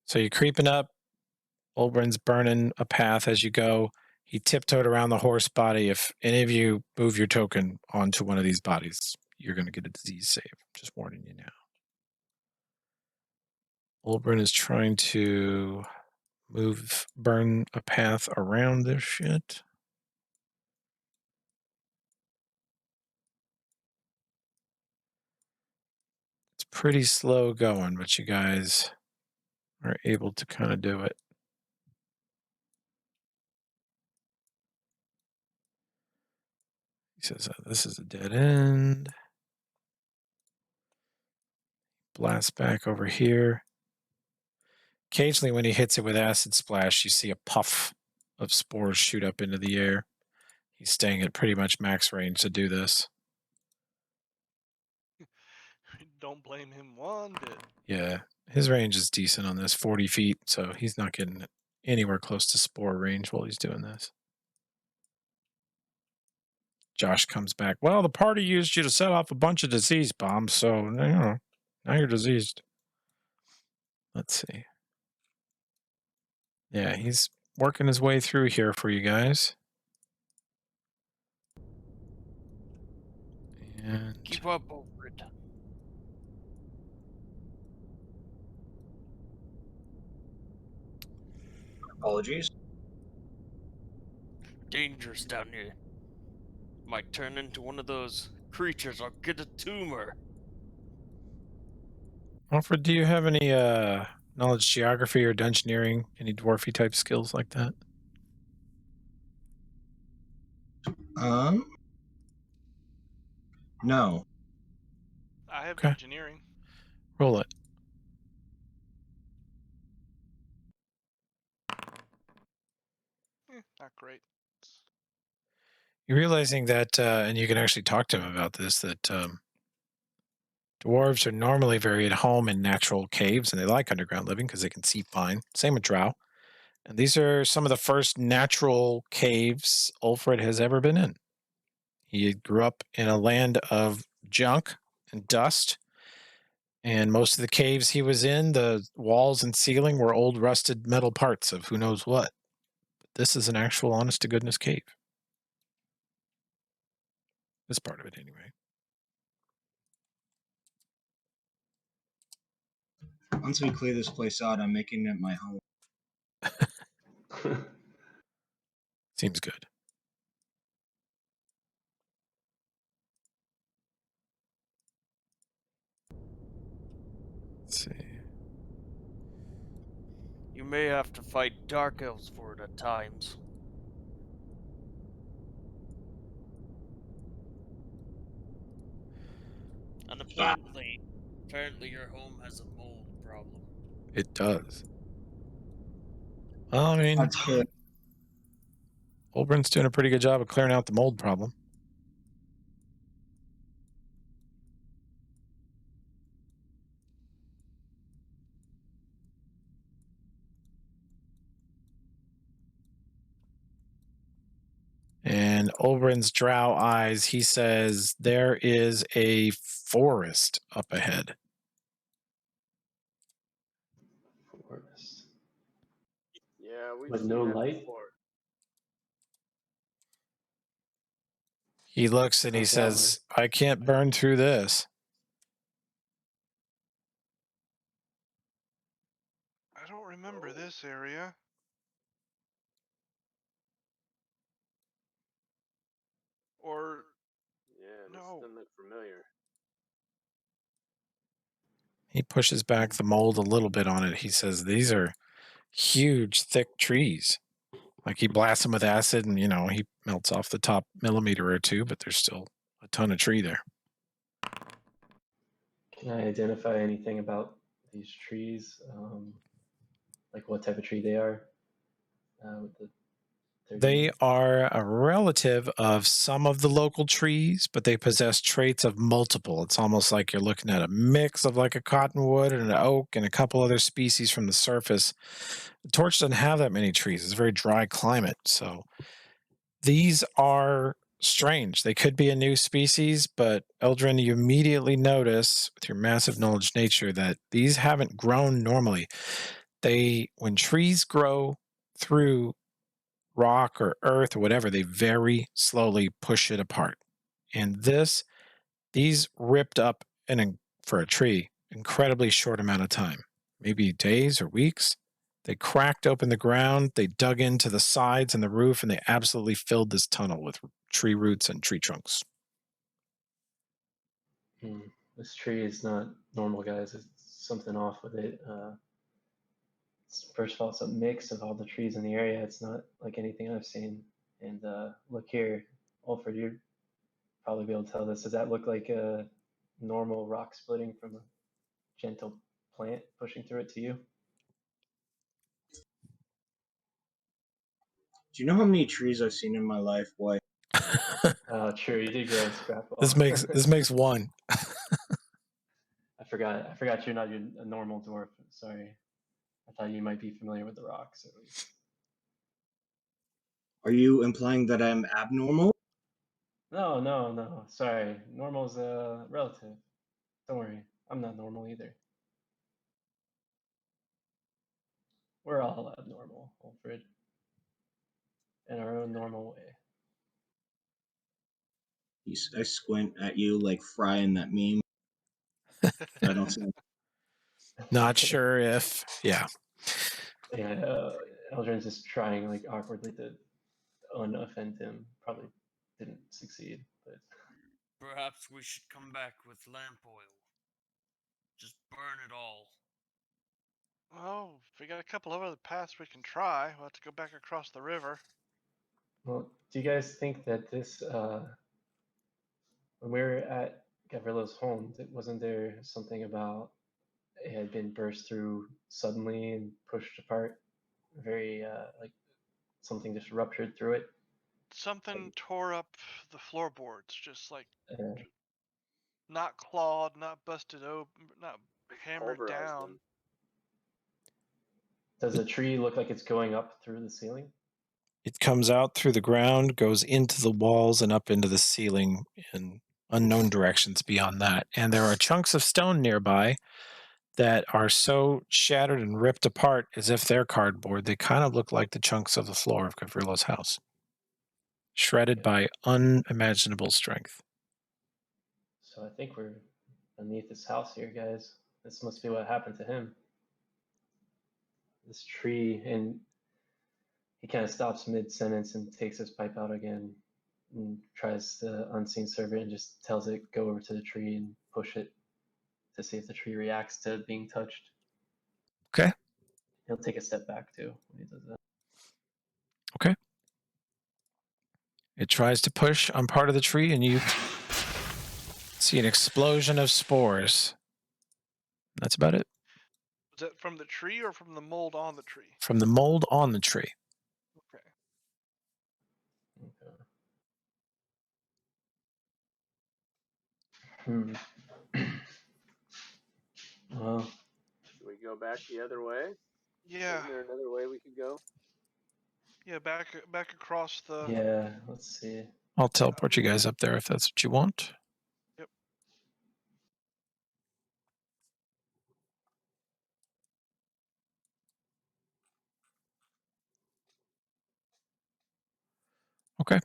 So you're creeping up. Olbrin's burning a path as you go. He tiptoed around the horse body. If any of you move your token onto one of these bodies, you're going to get a disease save. Just warning you now. Olbrin is trying to burn a path around this shit. It's pretty slow going, but you guys are able to kind of do it. He says, this is a dead end. Blast back over here. Occasionally, when he hits it with acid splash, you see a puff of spores shoot up into the air. He's staying at pretty much max range to do this. Don't blame him one bit. Yeah, his range is decent on this, 40 feet, so he's not getting anywhere close to spore range while he's doing this. Josh comes back. Well, the party used you to set off a bunch of disease bombs, so you know, now you're diseased. Let's see. Yeah, he's working his way through here for you guys. And Keep up, Ulfred. Apologies. Dangerous down here. Might turn into one of those creatures or get a tumor. Alfred, do you have any knowledge geography or dungeoneering? Any dwarfy type skills like that? No. I have Okay. engineering. Roll it. Not great. You're realizing that, and you can actually talk to him about this, that dwarves are normally very at home in natural caves, and they like underground living because they can see fine. Same with drow. And these are some of the first natural caves Ulfred has ever been in. He grew up in a land of junk and dust, and most of the caves he was in, the walls and ceiling were old rusted metal parts of who knows what. But this is an actual honest-to-goodness cave. This part of it, anyway. Once we clear this place out, I'm making it my home. Seems good. Let's see. You may have to fight dark elves for it at times. And apparently your home has a mold problem. It does. Well, I mean, That's good. Olbrin's doing a pretty good job of clearing out the mold problem. And Olbrin's drow eyes, he says, there is a forest up ahead. Forest. Yeah, we've With seen no that light? before. He looks and he Okay. says, I can't burn through this. I don't remember this area. Or Yeah, this No. doesn't look familiar. He pushes back the mold a little bit on it. He says, these are huge, thick trees. Like he blasts them with acid and, you know, he melts off the top millimeter or two, but there's still a ton of tree there. Can I identify anything about these trees? Like what type of tree they are? With They are a relative of some of the local trees, but they possess traits of multiple. It's almost like you're looking at a mix of like a cottonwood and an oak and a couple other species from the surface. The Torch doesn't have that many trees. It's a very dry climate. So these are strange. They could be a new species, but Eldrin, you immediately notice with your massive knowledge nature that these haven't grown normally. when trees grow through rock or earth or whatever, they very slowly push it apart. And these ripped up for a tree, incredibly short amount of time, maybe days or weeks. They cracked open the ground, they dug into the sides and the roof, and they absolutely filled this tunnel with tree roots and tree trunks. This tree is not normal, guys. It's something off with it. First of all, it's a mix of all the trees in the area. It's not like anything I've seen. And look here, Alfred, you'd probably be able to tell this. Does that look like a normal rock splitting from a gentle plant pushing through it to you? Do you know how many trees I've seen in my life? Boy, True. You did grow a scrap ball. this makes one. I forgot you're not a normal dwarf. Sorry. I thought you might be familiar with the rocks at least. are you implying that I'm abnormal? No. Sorry. Normal's relative. Don't worry. I'm not normal either. We're all abnormal, Alfred. In our own normal way. I squint at you like Fry in that meme. I don't see. Not sure if, yeah. Yeah, Eldrin's just trying like awkwardly to unoffend him. Probably didn't succeed, but Perhaps we should come back with lamp oil. Just burn it all. Oh, if we got a couple of other paths we can try. We'll have to go back across the river. well, do you guys think that this when we were at Gavrilo's home, wasn't there something about it had been burst through suddenly and pushed apart? Very like something just ruptured through it. Something tore up the floorboards, just like Uh, not clawed, not busted open, not hammered Pulverized down. them. does the tree look like it's going up through the ceiling? It comes out through the ground, goes into the walls and up into the ceiling in unknown directions beyond that. And there are chunks of stone nearby that are so shattered and ripped apart as if they're cardboard. They kind of look like the chunks of the floor of Gavrilo's house, shredded by unimaginable strength. So I think we're beneath this house here, guys. This must be what happened to him. This tree, and he kind of stops mid-sentence and takes his pipe out again and tries the unseen servant and just tells it go over to the tree and push it to see if the tree reacts to being touched. Okay. He'll take a step back too when he does that. Okay. It tries to push on part of the tree, and you see an explosion of spores. That's about it. Was that from the tree or from the mold on the tree? From the mold on the tree. Okay. Okay. Hmm. Well, Should we go back the other way? Yeah. Isn't there another way we could go? Yeah, back across the. yeah, let's see. I'll teleport you guys up there if that's what you want. Yep. Okay.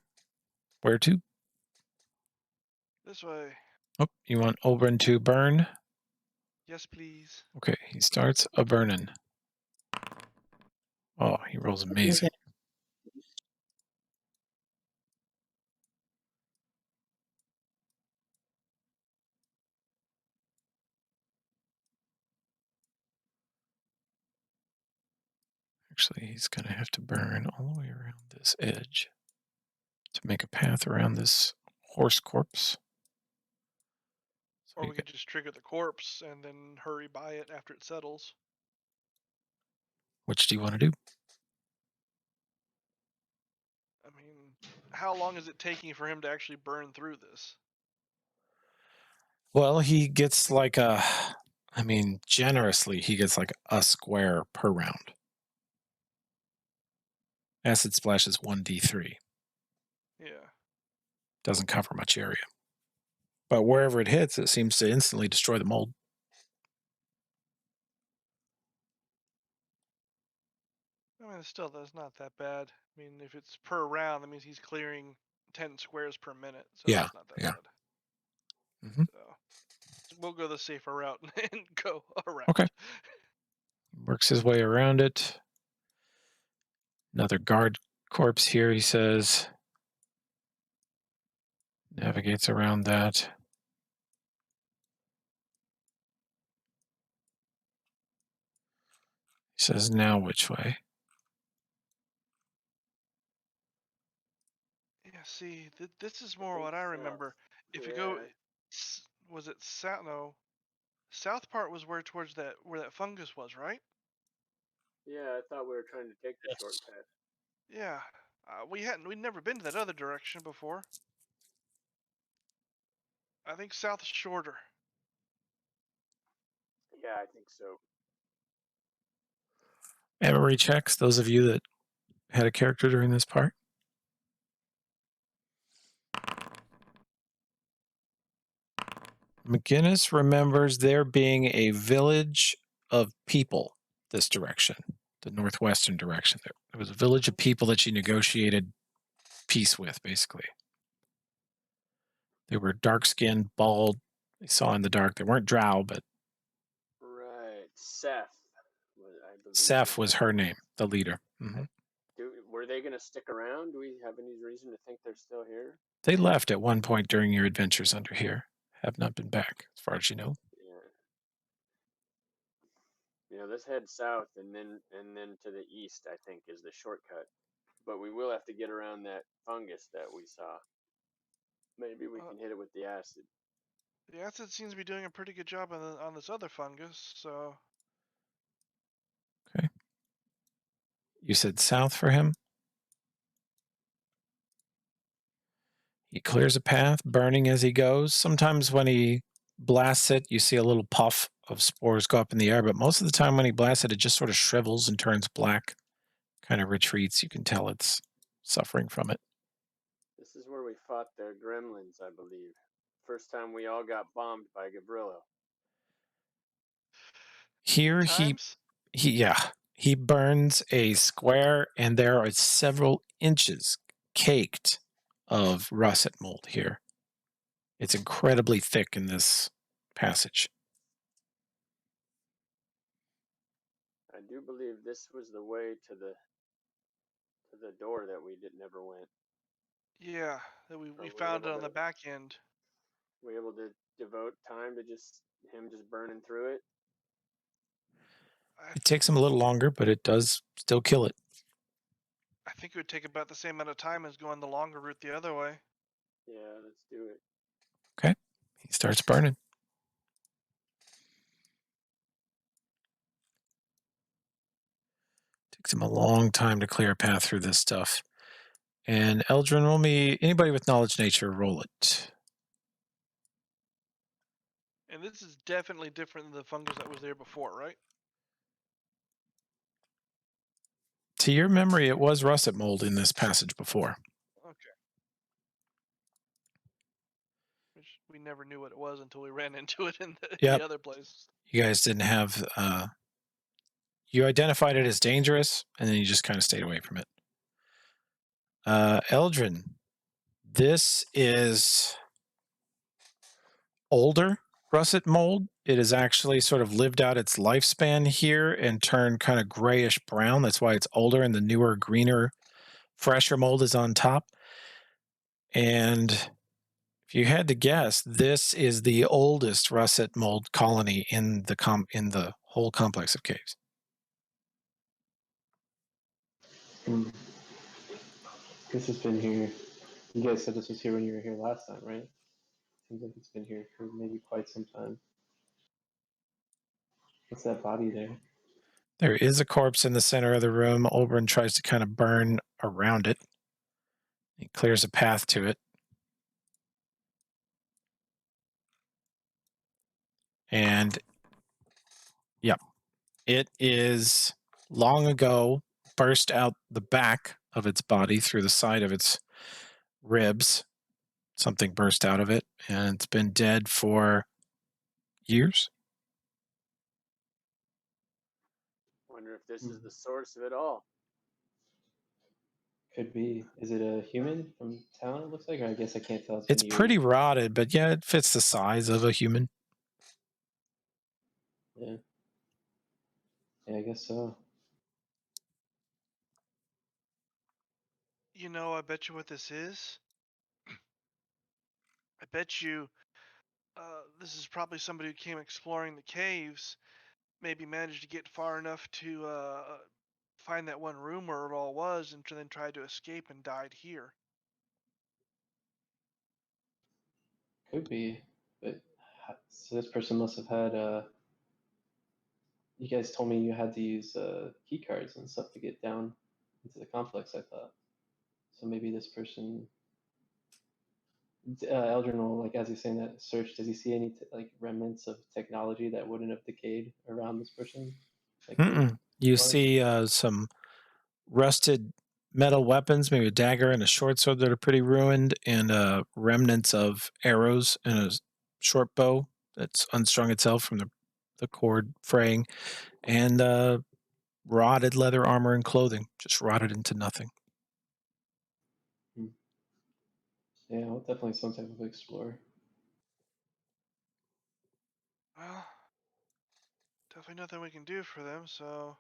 Where to? This way. Oh, you want Oberon to burn? Yes, please. Okay, he starts a burning. Oh, he rolls amazing. Actually, he's going to have to burn all the way around this edge to make a path around this horse corpse. So Or you we could just trigger the corpse and then hurry by it after it settles. which do you want to do? I mean, how long is it taking for him to actually burn through this? Well, he gets like generously, he gets like a square per round. Acid splash is 1d3. Yeah. Doesn't cover much area. But wherever it hits, it seems to instantly destroy the mold. Still, that's not that bad. I mean, if it's per round, that means he's clearing 10 squares per minute. So Yeah, that's not that yeah. bad. Mhm. So we'll go the safer route and go around. Okay. Works his way around it. Another guard corpse here, he says. Navigates around that. He says, now which way? Yeah, see, this is more think what I south. remember. If you go, Yeah. was it south? No, south part was where towards where that fungus was, right? Yeah, I thought we were trying to take the Yes. shortcut. Yeah, we'd never been to that other direction before. I think south is shorter. Yeah, I think so. Memory checks, those of you that had a character during this part. McGinnis remembers there being a village of people this direction, the northwestern direction. There was a village of people that she negotiated peace with, basically. They were dark-skinned, bald. They saw in the dark. They weren't drow, but Right, Seth. I believe Seth was her name, the leader. Mhm. Were they going to stick around? Do we have any reason to think they're still here? They left at one point during your adventures under here. Have not been back, as far as you know. Yeah. Let's head south and then to the east, I think, is the shortcut. But we will have to get around that fungus that we saw. Maybe we can hit it with the acid. The acid seems to be doing a pretty good job on this other fungus. So Okay. You said south for him? He clears a path, burning as he goes. Sometimes when he blasts it, you see a little puff of spores go up in the air, but most of the time when he blasts it just sort of shrivels and turns black, kind of retreats. You can tell it's suffering from it. This is where we fought the gremlins, I believe. First time we all got bombed by Gabrillo. Here he burns a square, and there are several inches caked of russet mold here. It's incredibly thick in this passage. I do believe this was the way to the door that we never went. yeah, that we we found it able on the to- back end. We able to devote time to him just burning through it. It takes him a little longer, but it does still kill it. I think it would take about the same amount of time as going the longer route the other way. Yeah, let's do it. Okay. He starts burning. Takes him a long time to clear a path through this stuff. And Eldrin, roll me, anybody with knowledge nature, roll it. And this is definitely different than the fungus that was there before, right? To your memory, it was russet mold in this passage before. Okay. Which we never knew what it was until we ran into it in Yep. the other place. You guys didn't have, you identified it as dangerous, and then you just kind of stayed away from it. Eldrin, this is older russet mold. It has actually sort of lived out its lifespan here and turned kind of grayish brown. That's why it's older, and the newer, greener, fresher mold is on top. And if you had to guess, this is the oldest russet mold colony in the whole complex of caves. This has been here. You guys said this was here when you were here last time, right? Seems like it's been here for maybe quite some time. What's that body there? There is a corpse in the center of the room. Oberon tries to kind of burn around it. He clears a path to it. And, yep, it is long ago burst out the back of its body through the side of its ribs. Something burst out of it, and it's been dead for years. Wonder if this is the source of it all. Could be. Is it a human from town? It looks like, or I guess I can't tell. It's Been pretty years. rotted, but yeah, it fits the size of a human. Yeah. Yeah, I guess so. You know, I bet you what this is. I bet you this is probably somebody who came exploring the caves, maybe managed to get far enough to find that one room where it all was, and then tried to escape and died here. Could be. But so this person must have had. You guys told me you had to use key cards and stuff to get down into the complex. I thought. So maybe this person. Eldrin will, like, as he's saying that search, does he see any like remnants of technology that wouldn't have decayed around this person? Like You was? see some rusted metal weapons, maybe a dagger and a short sword that are pretty ruined, and remnants of arrows and a short bow that's unstrung itself from the cord fraying, and rotted leather armor and clothing, just rotted into nothing. Yeah, well, definitely some type of explorer. Well, definitely nothing we can do for them, so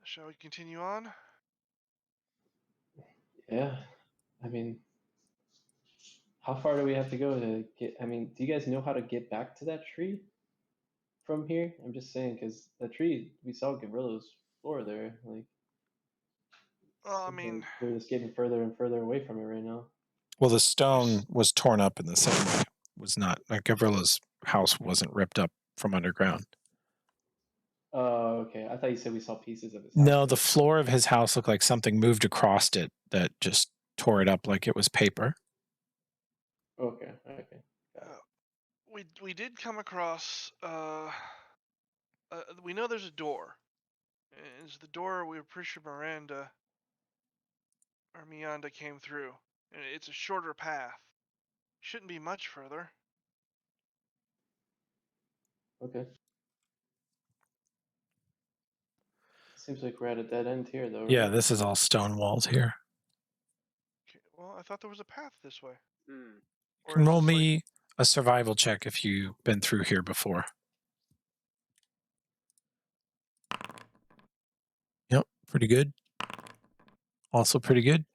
shall we continue on? Yeah, I mean, how far do we have to go to get? I mean, do you guys know how to get back to that tree from here? I'm just saying, because the tree, we saw Garillo's floor there. Like, Well, I seems like mean, we're just getting further and further away from it right now. Well, the stone was torn up in the same way. It was not like Gavrilla's house wasn't ripped up from underground. Oh, okay. I thought you said we saw pieces of his house. No, the floor of his house looked like something moved across it that just tore it up like it was paper. Okay, okay. Got it. we did come across. We know there's a door. It's the door we were pretty sure Miranda or Miranda came through. And it's a shorter path. Shouldn't be much further. Okay. Seems like we're at a dead end here, though. Yeah, right? this is all stone walls here. Okay, well, I thought there was a path this way. Hmm. You Or can is roll this, like- me a survival check if you've been through here before. Yep, pretty good. Also pretty good.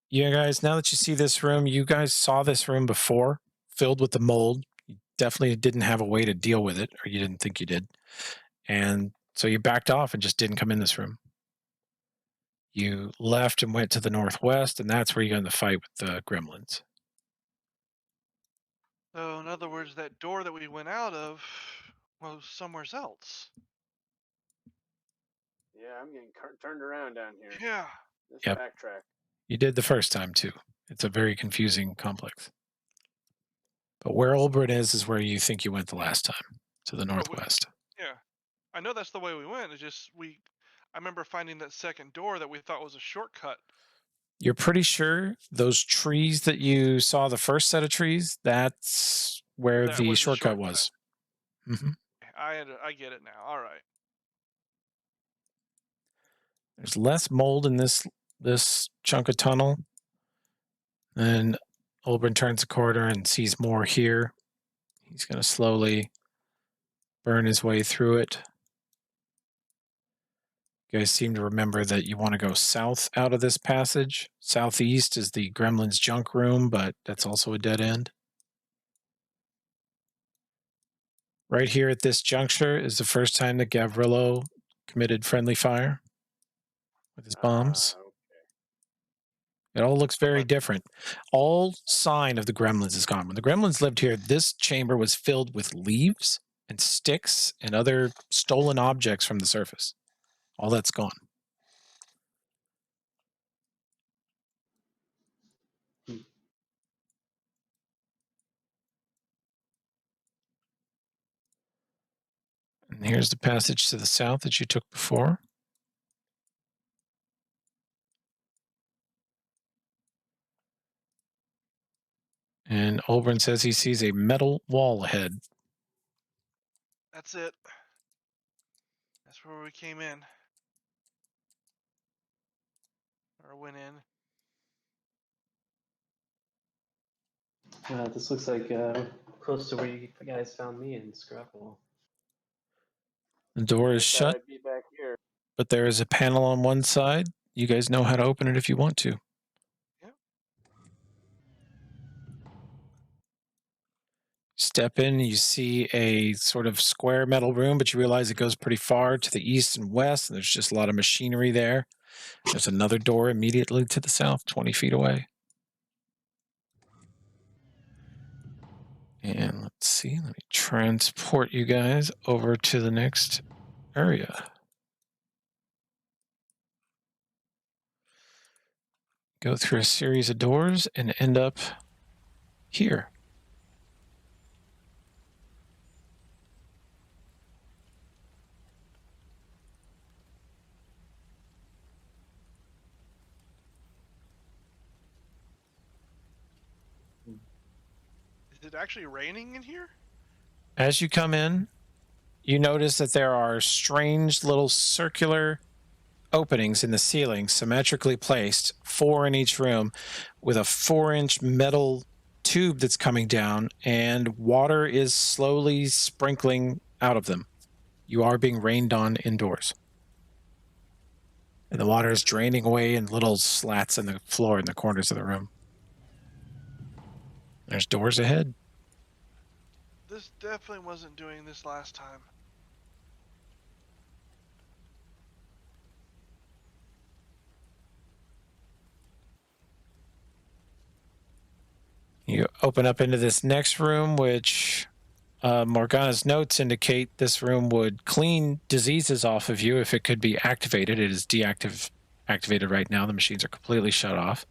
You guys, now that you see this room, you guys saw this room before, filled with the mold. You definitely didn't have a way to deal with it, or you didn't think you did. And so you backed off and just didn't come in this room. You left and went to the northwest, and that's where you got in the fight with the gremlins. So, in other words, that door that we went out of was somewhere else. Yeah, I'm getting turned around down here. Yeah. Let's Yep. backtrack. You did the first time too. It's a very confusing complex. But where Olbrin is where you think you went the last time, to the northwest. Yeah. I know that's the way we went. It's just I remember finding that second door that we thought was a shortcut. You're pretty sure those trees that you saw, the first set of trees, that's where That the was the shortcut shortcut. was. Mm-hmm. I get it now. All right. There's less mold in this chunk of tunnel. And Olbrin turns the corner and sees more here. He's going to slowly burn his way through it. You guys seem to remember that you want to go south out of this passage. Southeast is the Gremlin's junk room, but that's also a dead end. Right here at this juncture is the first time that Gavrillo committed friendly fire with his bombs. Okay. It all looks very different. All sign of the gremlins is gone. When the gremlins lived here, this chamber was filled with leaves and sticks and other stolen objects from the surface. All that's gone. And here's the passage to the south that you took before. And Olbrin says he sees a metal wall ahead. That's it. That's where we came in. went in. This looks like close to where you guys found me in Scrapple. The door is I thought shut, I'd be back here. but there is a panel on one side. You guys know how to open it if you want to. Step in, you see a sort of square metal room, but you realize it goes pretty far to the east and west, and there's just a lot of machinery there. There's another door immediately to the south, 20 feet away. And let's see, let me transport you guys over to the next area. Go through a series of doors and end up here. Is it actually raining in here? As you come in, you notice that there are strange little circular openings in the ceiling, symmetrically placed, 4 in each room, with a 4-inch metal tube that's coming down, and water is slowly sprinkling out of them. You are being rained on indoors. And the water is draining away in little slats in the floor in the corners of the room. There's doors ahead. This definitely wasn't doing this last time. You open up into this next room, which Morgana's notes indicate this room would clean diseases off of you if it could be activated. It is deactivated right now. The machines are completely shut off.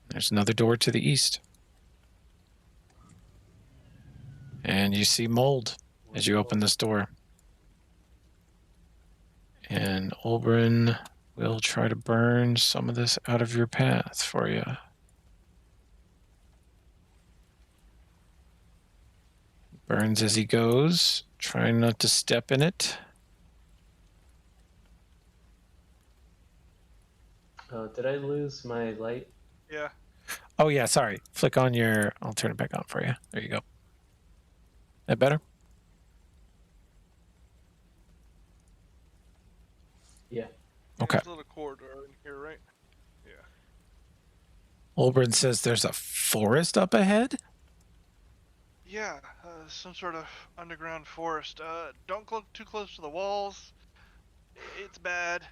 There's another door to the east. And you see mold as you open this door. And Olbrin will try to burn some of this out of your path for you. Burns as he goes, trying not to step in it. Did I lose my light? Yeah. Oh yeah, sorry. Flick on your, I'll turn it back on for you. There you go. That better? Yeah. Okay. There's a little corridor in here, right? Yeah. Olbrin says there's a forest up ahead? Yeah, some sort of underground forest. Don't look too close to the walls. It's bad.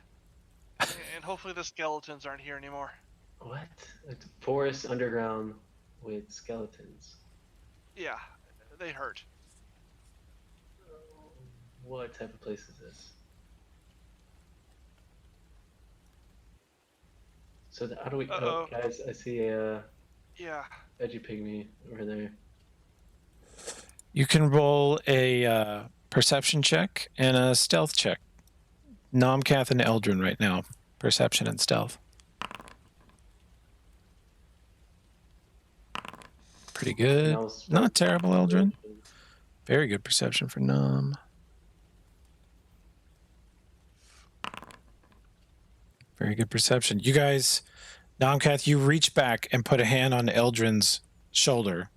And hopefully the skeletons aren't here anymore. What? A forest underground with skeletons. Yeah, they hurt. What type of place is this? So how do we? Uh-oh. Oh, guys, I see a Yeah. veggie pygmy over there. You can roll a perception check and a stealth check. Nomcath and Eldrin right now. Perception and stealth. Pretty good. Not terrible, Eldrin. Very good perception for Nom. Very good perception. You guys, Nomcath, you reach back and put a hand on Eldrin's shoulder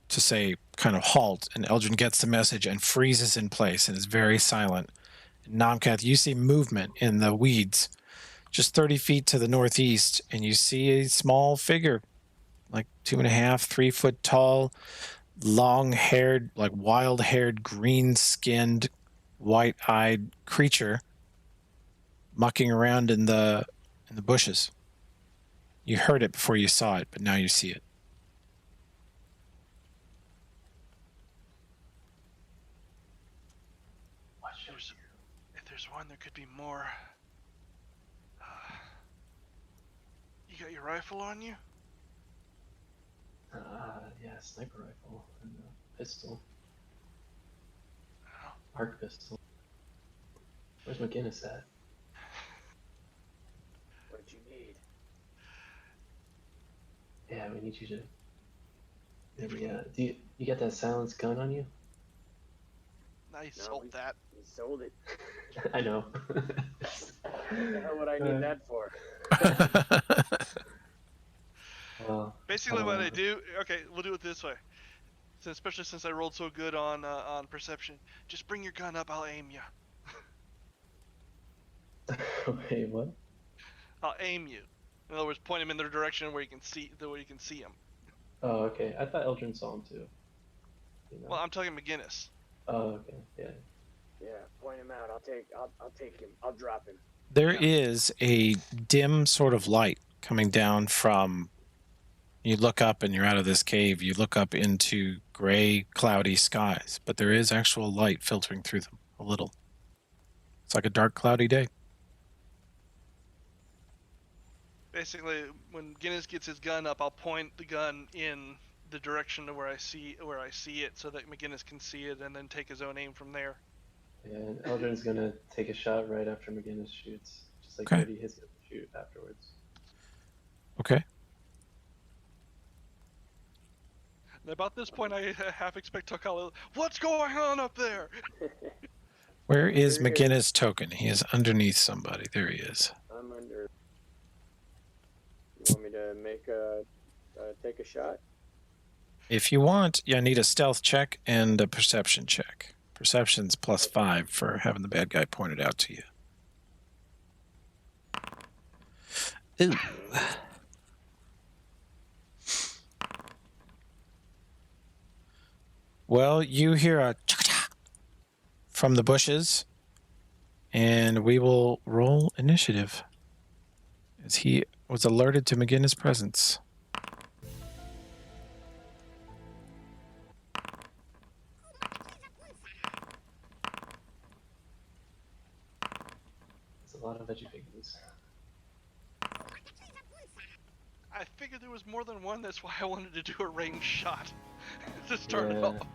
to say kind of halt, and Eldrin gets the message and freezes in place and is very silent. Nomcath, you see movement in the weeds just 30 feet to the northeast, and you see a small figure, like 2.5, 3 foot tall, long-haired, like wild-haired, green-skinned, white-eyed creature mucking around in the bushes. You heard it before you saw it, but now you see it. If there's one, there could be more. You got your rifle on you? Yeah, sniper rifle and a pistol. Oh. Arc pistol. Where's McGinnis at? What you need? Yeah, we need you to. Maybe, do you got that silenced gun on you? I No, sold that. We sold it. I know. What the hell would I need that for? Well, Basically, what I do. Okay, we'll do it this way. Especially since I rolled so good on perception, just bring your gun up. I'll aim you. Wait, what? I'll aim you. In other words, point him in the direction where you can see him. Oh, okay. I thought Eldrin saw him too. You know? Well, I'm talking McGinnis. Oh, okay. Yeah. Yeah, point him out. I'll take him. I'll drop him. There Yeah. is a dim sort of light coming down from. You look up and you're out of this cave. You look up into gray, cloudy skies, but there is actual light filtering through them a little. It's like a dark, cloudy day. Basically, when Guinness gets his gun up, I'll point the gun in the direction of where I see it, so that McGinnis can see it, and then take his own aim from there. Yeah, and Eldrin's gonna take a shot right after McGinnis shoots, just like Okay. Cody is gonna shoot afterwards. Okay. And about this point, I half expect to call it, "What's going on up there?" Where is There he McGinnis' token? He is underneath somebody. There he is. I'm under. You want me to take a shot? If you want, I need a stealth check and a perception check. Perception's +5 for having the bad guy pointed out to you. Ooh. Well, you hear a chaka-chaka from the bushes, and we will roll initiative as he was alerted to McGinnis' presence. It's a lot of veggie piggies. I figured there was more than one. That's why I wanted to do a range shot to start Yeah. off.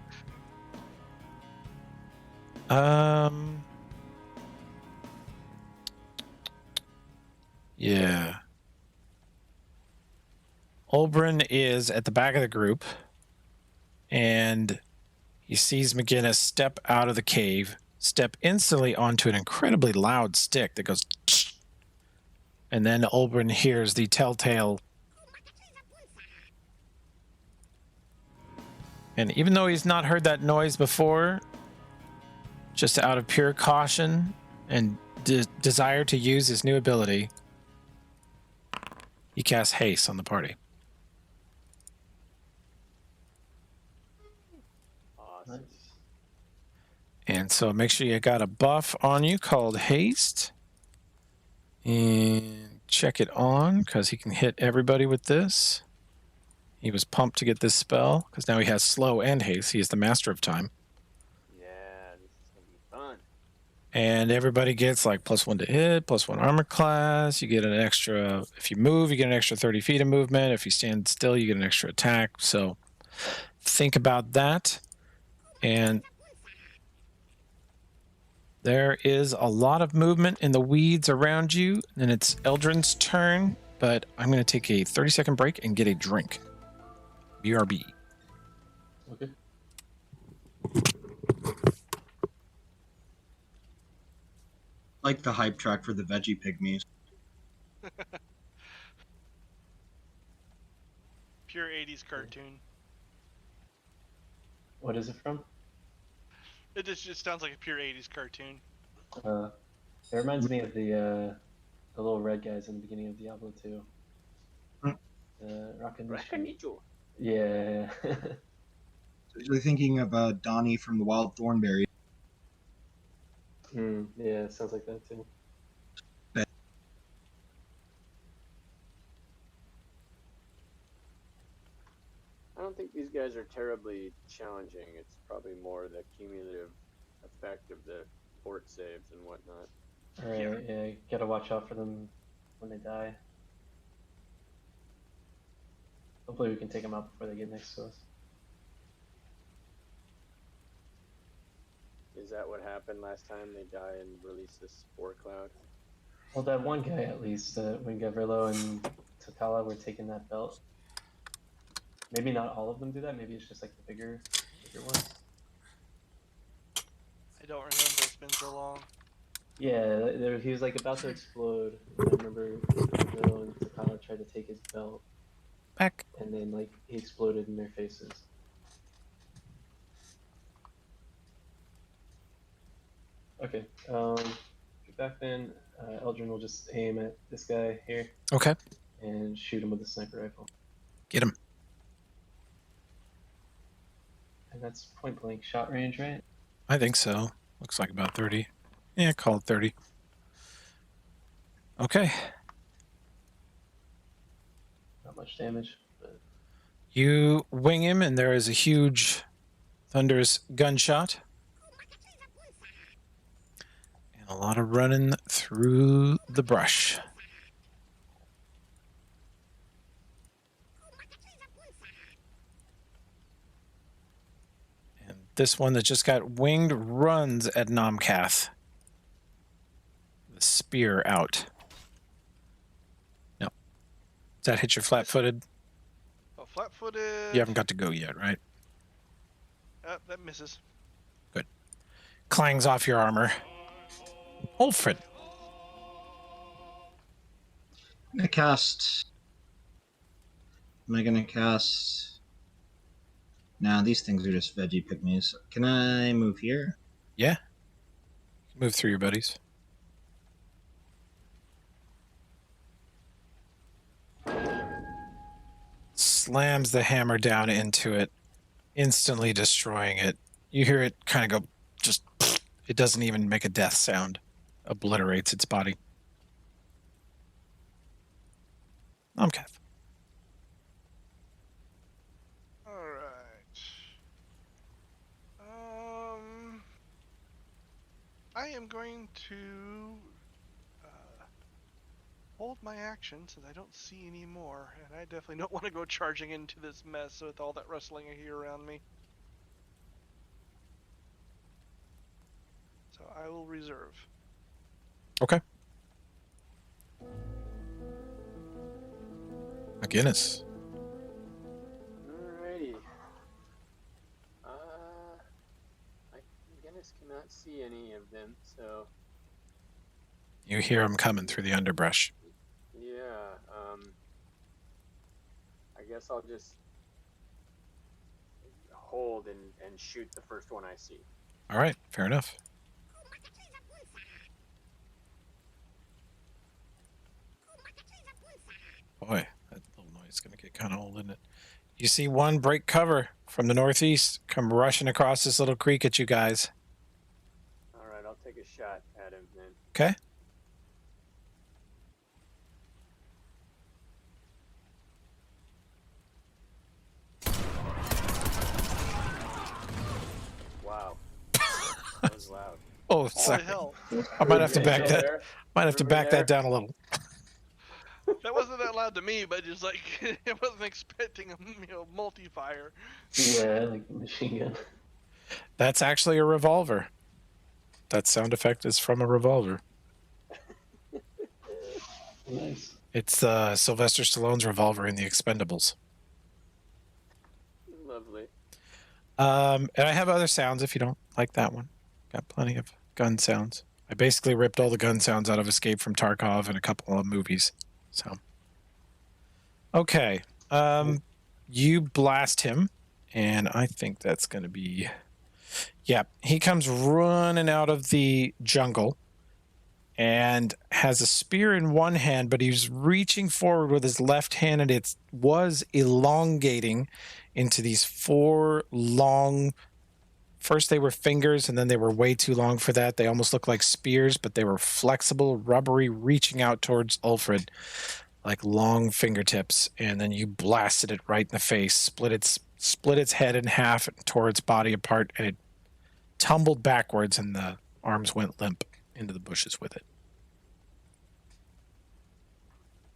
Yeah. Olbrin is at the back of the group, and he sees McGinnis step out of the cave, step instantly onto an incredibly loud stick that goes, and then Olbrin hears the telltale. And even though he's not heard that noise before, just out of pure caution and desire to use his new ability, he casts haste on the party. Awesome. Nice. And so make sure you got a buff on you called haste. And check it on, because he can hit everybody with this. He was pumped to get this spell, because now he has slow and haste. He is the master of time. Yeah, this is gonna be fun. And everybody gets like +1 to hit, +1 armor class. You get an extra, if you move, you get an extra 30 feet of movement. If you stand still, you get an extra attack. So think about that. And there is a lot of movement in the weeds around you. And it's Eldrin's turn, but I'm going to take a 30-second break and get a drink. BRB. Okay. Like the hype track for the veggie pygmies. Pure 80s cartoon. What is it from? It just sounds like a pure 80s cartoon. It reminds me of the little red guys in the beginning of Diablo 2. Rakanichu. Rakanichu. Yeah. Usually thinking of Donnie from the Wild Thornberry. Yeah, it sounds like that too. I don't think these guys are terribly challenging. It's probably more the cumulative effect of the port saves and whatnot. Alright, yeah, you gotta watch out for them when they die. Hopefully we can take them out before they get next to us. Is that what happened last time? They die and release this spore cloud? Well, that one guy at least, when Gavrilo and Takala were taking that belt. Maybe not all of them do that, maybe it's just like the bigger ones. I don't remember. It's been so long. Yeah, he was like about to explode. And I remember Will and Takala tried to take his belt, Back. and then like he exploded in their faces. Okay, get back then. Eldrin will just aim at this guy here Okay. and shoot him with a sniper rifle. Get him. And that's point blank shot range, right? I think so. Looks like about 30. Yeah, call it 30. Okay. Not much damage, but You wing him, and there is a huge, thunderous gunshot. And a lot of running through the brush. And this one that just got winged runs at Nomcath. The spear out. No. Does that hit your flat-footed? Oh, flat-footed. You haven't got to go yet, right? That misses. Clangs off your armor. Ulfred. I'm gonna cast. Am I gonna cast? Nah, these things are just veggie pygmies. Can I move here? Yeah. Move through your buddies. Slams the hammer down into it, instantly destroying it. You hear it kind of go, just, it doesn't even make a death sound. Obliterates its body. Nomcath. All right. I am going to hold my action since I don't see any more, and I definitely don't want to go charging into this mess with all that rustling I hear around me. So I will reserve. Okay. McGinnis. Alrighty. I Guinness cannot see any of them, so You hear him coming through the underbrush. yeah. I guess I'll just hold and shoot the first one I see. All right, fair enough. Boy, that little noise is going to get kind of old, isn't it? You see one break cover from the northeast, come rushing across this little creek at you guys. All right, I'll take a shot at him then. Okay. Wow, that was loud. Oh, Holy sorry. hell! I might have to back Still that. there? Might have to Everybody back there? that down a little. That wasn't that loud to me, but just like I wasn't expecting a multi-fire. yeah, like a machine gun. That's actually a revolver. That sound effect is from a revolver. Nice. It's Sylvester Stallone's revolver in The Expendables. Lovely. And I have other sounds if you don't like that one. Got plenty of gun sounds. I basically ripped all the gun sounds out of Escape from Tarkov and a couple of movies. So, okay. You blast him, and I think that's going to be... Yeah, he comes running out of the jungle and has a spear in one hand, but he's reaching forward with his left hand, and it was elongating into these four long... First they were fingers, and then they were way too long for that. They almost looked like spears, but they were flexible, rubbery, reaching out towards Ulfred like long fingertips. And then you blasted it right in the face, split its head in half, and tore its body apart, and it tumbled backwards, and the arms went limp into the bushes with it.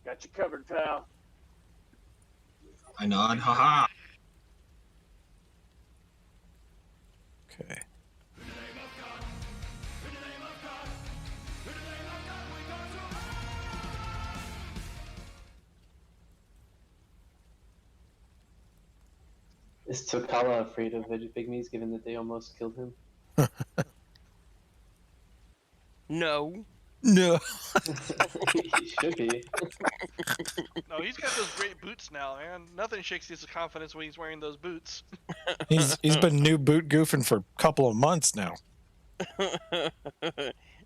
Got you covered, pal. I nod. Haha. Okay. Is Tokala afraid of veggie pygmies given that they almost killed him? No. No. He should be. No, he's got those great boots now, man. Nothing shakes his confidence when he's wearing those boots. He's been new boot goofing for a couple of months now.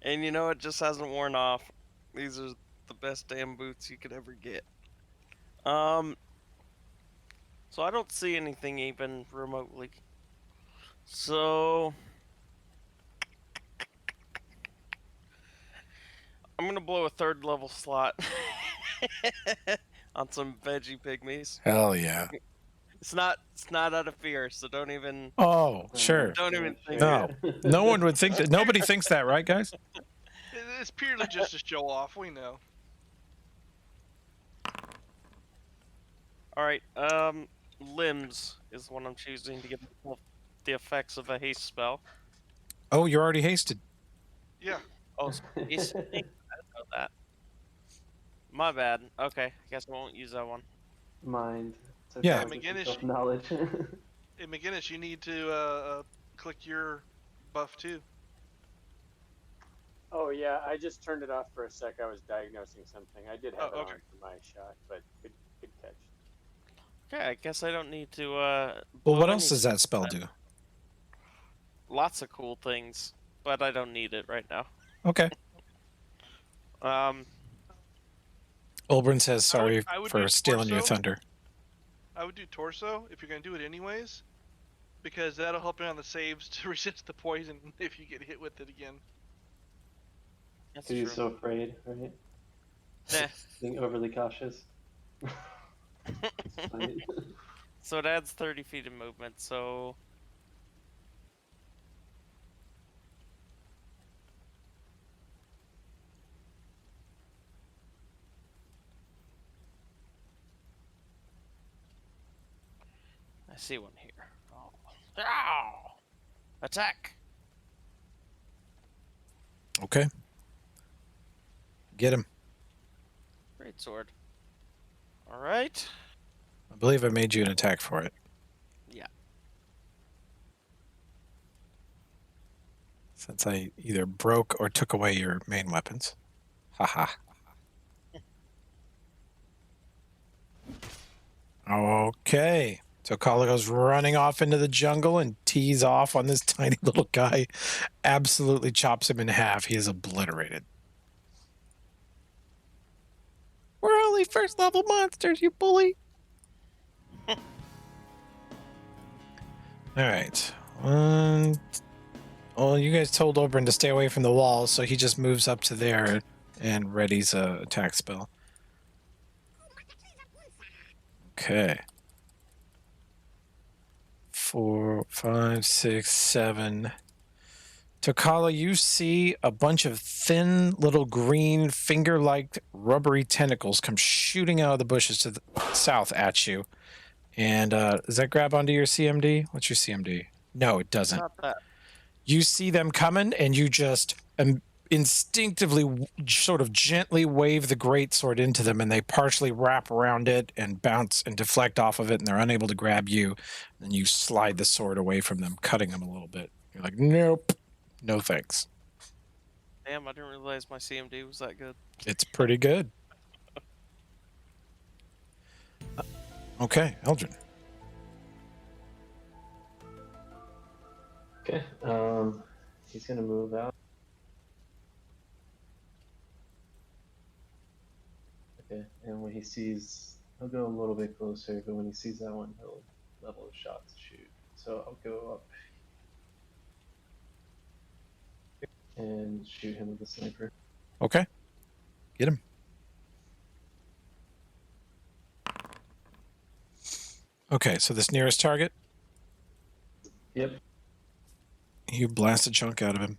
And you know, it just hasn't worn off. These are the best damn boots you could ever get. So I don't see anything even remotely. So I'm gonna blow a 3rd level slot on some veggie pygmies. Hell yeah. It's not out of fear, so don't even Oh, sure. Don't even think No. No one would think that. Nobody thinks that, right, guys? It's purely just to show off. We know. All right. Limbs is what I'm choosing to get the effects of a haste spell. Oh, you're already hasted. Yeah. Oh, so haste. I didn't know that. My bad. Okay, I guess I won't use that one. Mind. Yeah. McGinnis- Knowledge. Hey, McGinnis, you need to click your buff too. Oh yeah, I just turned it off for a sec. I was diagnosing something. I did have Oh, it okay. on for my shot, but good catch. Okay, I guess I don't need to. Well, blow what any else does that spell do? Lots of cool things, but I don't need it right now. Okay. Olbrin says sorry I would for do stealing your torso. thunder. I would do torso if you're gonna do it anyways, because that'll help you on the saves to resist the poison if you get hit with it again. That's Because true. he's so afraid, right? Nah. Being overly cautious. Right. So it adds 30 feet of movement, so... I see one here. Oh. Ow! Attack! Okay. Get him. Great sword. Alright. I believe I made you an attack for it. Yeah. Since I either broke or took away your main weapons. Haha. Okay. So Kala goes running off into the jungle and tees off on this tiny little guy. Absolutely chops him in half. He is obliterated. We're only 1st level monsters, you bully. All right. Well, you guys told Oberon to stay away from the wall, so he just moves up to there and readies a attack spell. Okay. 4, 5, 6, 7. Tokala, you see a bunch of thin little green finger-like rubbery tentacles come shooting out of the bushes to the south at you. And does that grab onto your CMD? What's your CMD? No, it doesn't. Not that. You see them coming, and you just instinctively sort of gently wave the greatsword into them, and they partially wrap around it and bounce and deflect off of it, and they're unable to grab you. And you slide the sword away from them, cutting them a little bit. You're like, nope, no thanks. Damn, I didn't realize my CMD was that good. It's pretty good. Okay, Eldrin. Okay. He's gonna move out. Okay, and when he sees, he'll go a little bit closer, but when he sees that one, he'll level his shot to shoot. So I'll go up and shoot him with the sniper. Okay. Get him. Okay, so this nearest target, Yep. you blast a chunk out of him.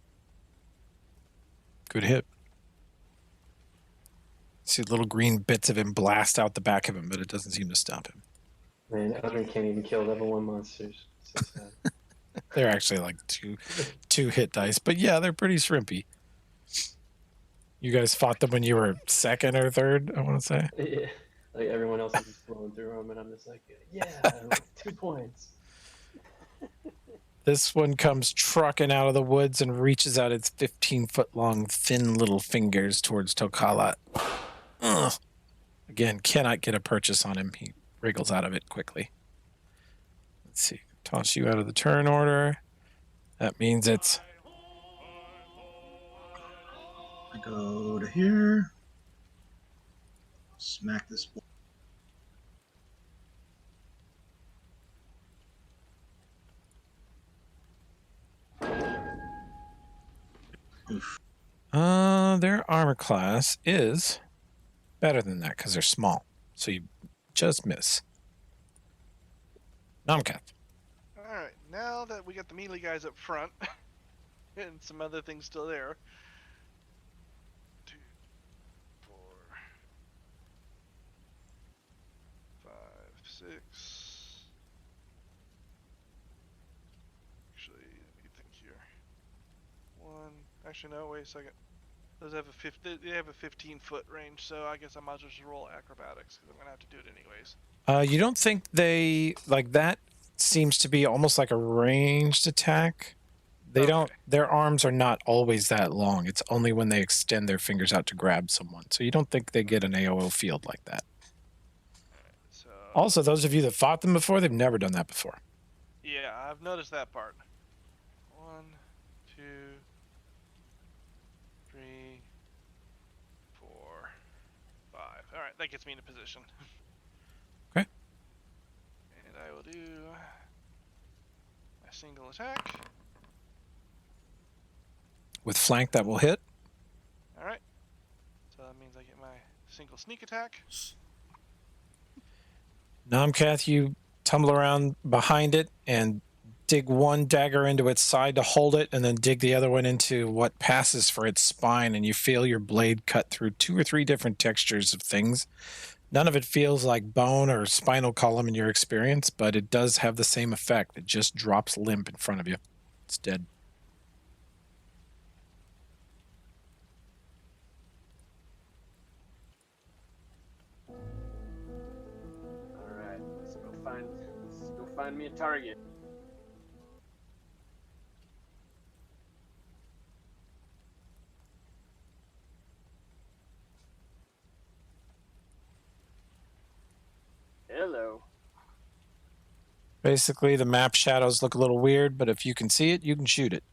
Good hit. See little green bits of him blast out the back of him, but it doesn't seem to stop him. Man, Eldrin can't even kill level 1 monsters. So sad. They're actually like two hit dice, but yeah, they're pretty shrimpy. You guys fought them when you were 2nd or 3rd, I want to say. Yeah. Like everyone else is just flowing through them, and I'm just like, yeah, 2 points. This one comes trucking out of the woods and reaches out its 15-foot long, thin little fingers towards Tokala. Ugh. Again, cannot get a purchase on him. He wriggles out of it quickly. Let's see. Toss you out of the turn order. That means it's I go to here. Smack this boy. Oof. their armor class is better than that because they're small. So you just miss. Nomkath. All right, now that we got the melee guys up front and some other things still there. 2, 4, 5, 6. Actually, let me think here. 1. Actually, no. Wait a second. Those have a they have a 15-foot range, so I guess I might as well just roll acrobatics because I'm gonna have to do it anyways. You don't think they like that? Seems to be almost like a ranged attack. They don't. Okay. Their arms are not always that long. It's only when they extend their fingers out to grab someone. So you don't think they get an AOO field like that. So Also, those of you that fought them before, they've never done that before. yeah, I've noticed that part. 1, 2, 3, 4, 5. All right, that gets me into position. Okay. And I will do my single attack. With flank, that will hit. All right. So that means I get my single sneak attack. Nomkath, you tumble around behind it and dig one dagger into its side to hold it, and then dig the other one into what passes for its spine, and you feel your blade cut through 2 or 3 different textures of things. None of it feels like bone or spinal column in your experience, but it does have the same effect. It just drops limp in front of you. It's dead. All right, let's go find me a target. Hello. Basically, the map shadows look a little weird, but if you can see it, you can shoot it.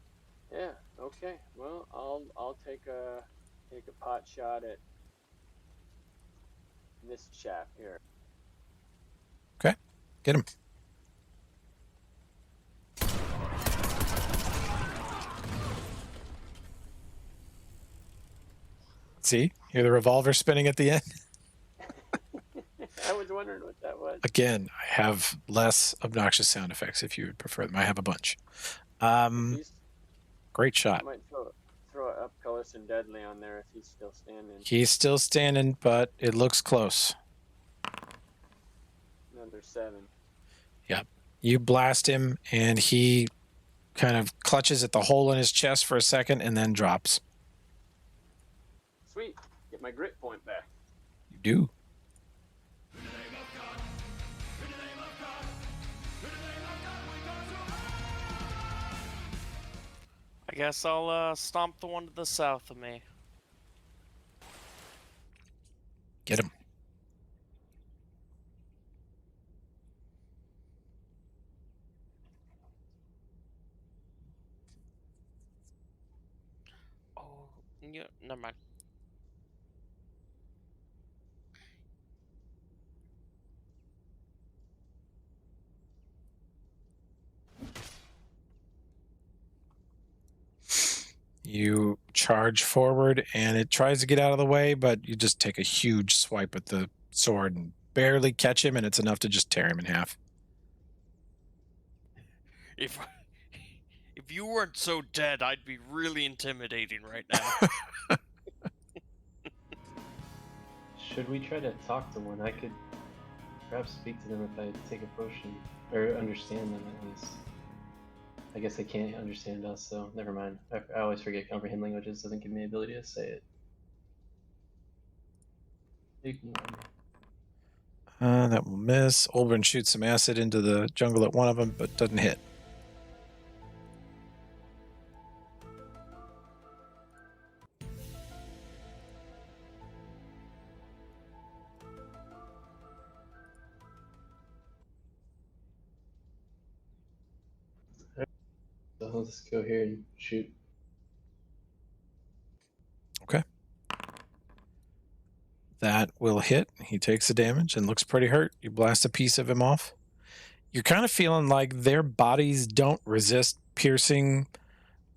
Yeah. Okay. Well, I'll take a pot shot at this chap here. Get him. See? Hear the revolver spinning at the end? I was wondering what that was. Again, I have less obnoxious sound effects if you would prefer them. I have a bunch. Great I shot. might throw it up close and deadly on there if he's still standing. He's still standing, but it looks close. Another 7. You blast him, and he kind of clutches at the hole in his chest for a second and then drops. Sweet. Get my grit point back. You do. I guess I'll stomp the one to the south of me. Get him. Oh, yeah, never mind. You charge forward, and it tries to get out of the way, but you just take a huge swipe at the sword and barely catch him, and it's enough to just tear him in half. If you weren't so dead, I'd be really intimidating right now. Should we try to talk to one? I could perhaps speak to them if I take a potion, or understand them at least. I guess they can't understand us, so never mind. I always forget comprehend languages doesn't give me the ability to say it. Ignore me. That will miss. Olbrin shoots some acid into the jungle at one of them, but doesn't hit. so I'll just go here and shoot. That will hit. He takes the damage and looks pretty hurt. You blast a piece of him off. You're kind of feeling like their bodies don't resist piercing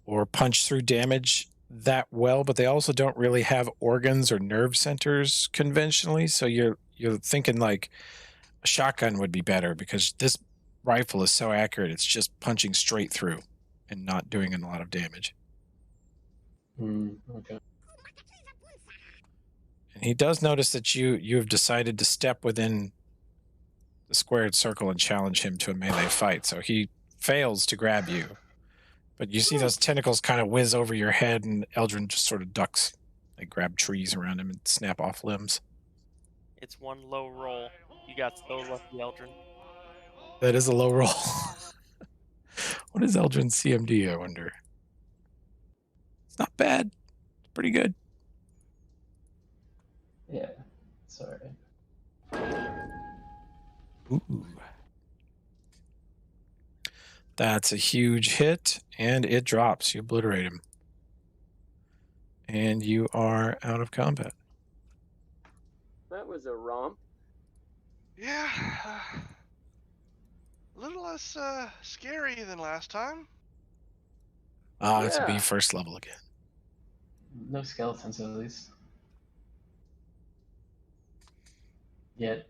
or punch through damage that well, but they also don't really have organs or nerve centers conventionally. So you're thinking like a shotgun would be better because this rifle is so accurate. It's just punching straight through and not doing a lot of damage. Okay. And he does notice that you have decided to step within the squared circle and challenge him to a melee fight. So he fails to grab you. But you see those tentacles kind of whiz over your head, and Eldrin just sort of ducks. They grab trees around him and snap off limbs. It's one low roll. You got so lucky, Eldrin. That is a low roll. What is Eldrin's CMD, I wonder? It's not bad. It's pretty good. Yeah, it's alright. Ooh. That's a huge hit, and it drops. You obliterate him. And you are out of combat. That was a romp. Yeah. A little less scary than last time. It's a Yeah. B first level again. No skeletons at least. Yet.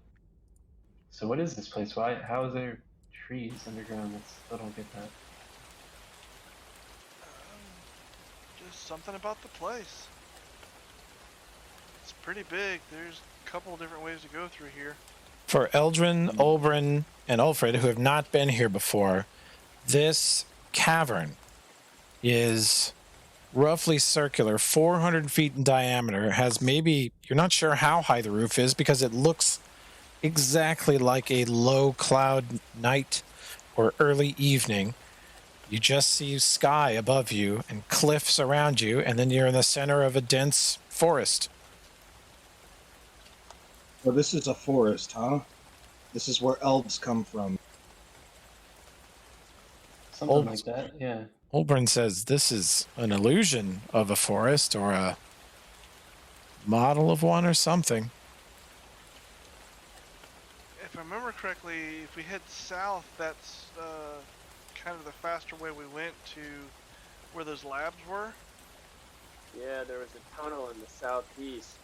So what is this place? Why? How is there trees underground? I don't get that. Just something about the place. It's pretty big. There's a couple different ways to go through here. For Eldrin, Olbrin, and Ulfred, who have not been here before, this cavern is roughly circular, 400 feet in diameter. It has maybe, you're not sure how high the roof is because it looks exactly like a low cloud night or early evening. You just see sky above you and cliffs around you, and then you're in the center of a dense forest. Well, this is a forest, huh? This is where elves come from. Something Old- like that. Yeah. Olbrin says this is an illusion of a forest or a model of one or something. If I remember correctly, if we head south, that's kind of the faster way we went to where those labs were. Yeah, there was a tunnel in the southeast,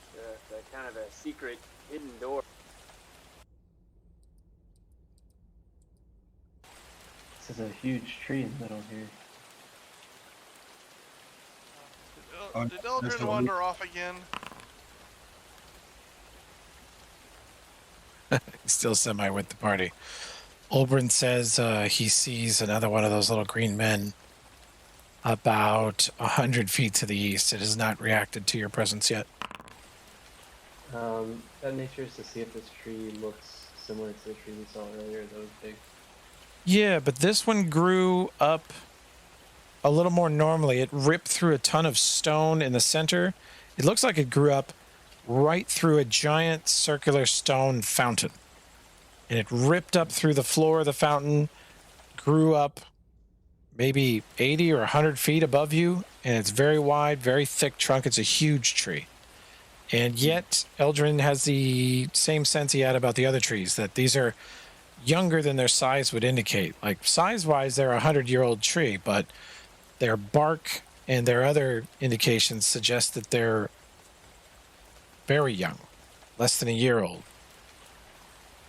the kind of a secret hidden door. This is a huge tree in the middle here. Did There's Eldrin the wander off again? He's still semi with the party. Olbrin says he sees another one of those little green men about 100 feet to the east. It has not reacted to your presence yet. That nature is to see if this tree looks similar to the tree we saw earlier that was big. Yeah, but this one grew up a little more normally. It ripped through a ton of stone in the center. It looks like it grew up right through a giant circular stone fountain. And it ripped up through the floor of the fountain, grew up maybe 80 or 100 feet above you, and it's very wide, very thick trunk. It's a huge tree. And yet, Eldrin has the same sense he had about the other trees, that these are younger than their size would indicate. Like, size-wise, they're a 100-year-old tree, but their bark and their other indications suggest that they're very young, less than a year old,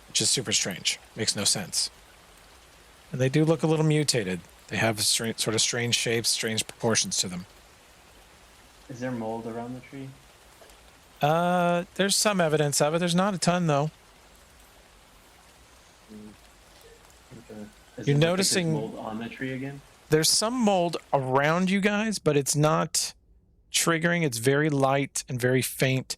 which is super strange. Makes no sense. And they do look a little mutated. They have sort of strange shapes, strange proportions to them. Is there mold around the tree? There's some evidence of it. There's not a ton, though. Okay. Is You're it like if there's noticing- mold on the tree again? There's some mold around you guys, but it's not triggering. It's very light and very faint.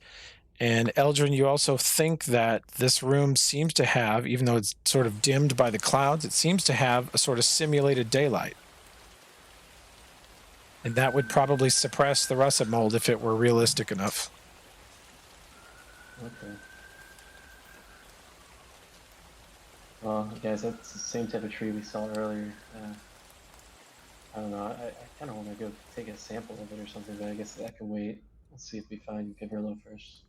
And Eldrin, you also think that this room seems to have, even though it's sort of dimmed by the clouds, it seems to have a sort of simulated daylight. And that would probably suppress the russet mold if it were realistic enough. Okay. Well, guys, that's the same type of tree we saw earlier. I don't know. I kind of want to go take a sample of it or something, but I guess that can wait. Let's see if we find Gavrilo first.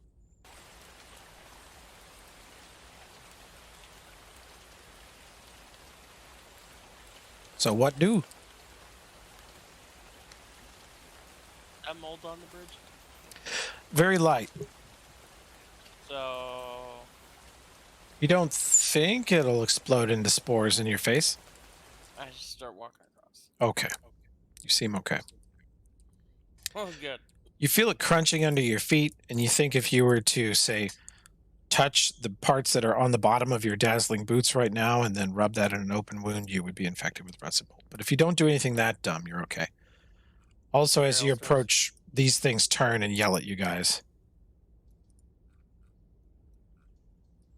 So what do? That mold on the bridge. Very light. So You don't think it'll explode into spores in your face? I just start walking across. Okay. You seem okay. Oh, good. You feel it crunching under your feet, and you think if you were to, say, touch the parts that are on the bottom of your dazzling boots right now and then rub that in an open wound, you would be infected with russet mold. But if you don't do anything that dumb, you're okay. Also, as you else is- approach, these things turn and yell at you guys.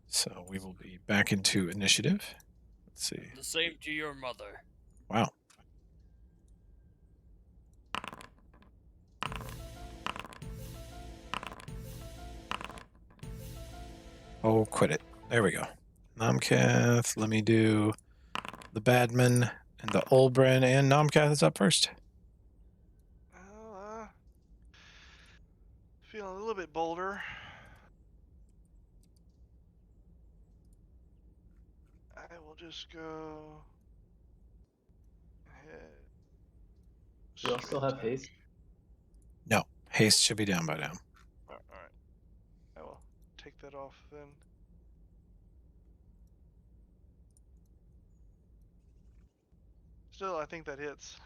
So we will be back into initiative. Let's see. The same to your mother. Wow. Oh, quit it. There we go. Nomcath, let me do the Badman and the Olbrin, and Nomcath is up first. Well, feeling a little bit bolder. I will just go ahead. Do y'all still have haste? No, haste should be down by now. All right. I will take that off then. Still, I think that hits.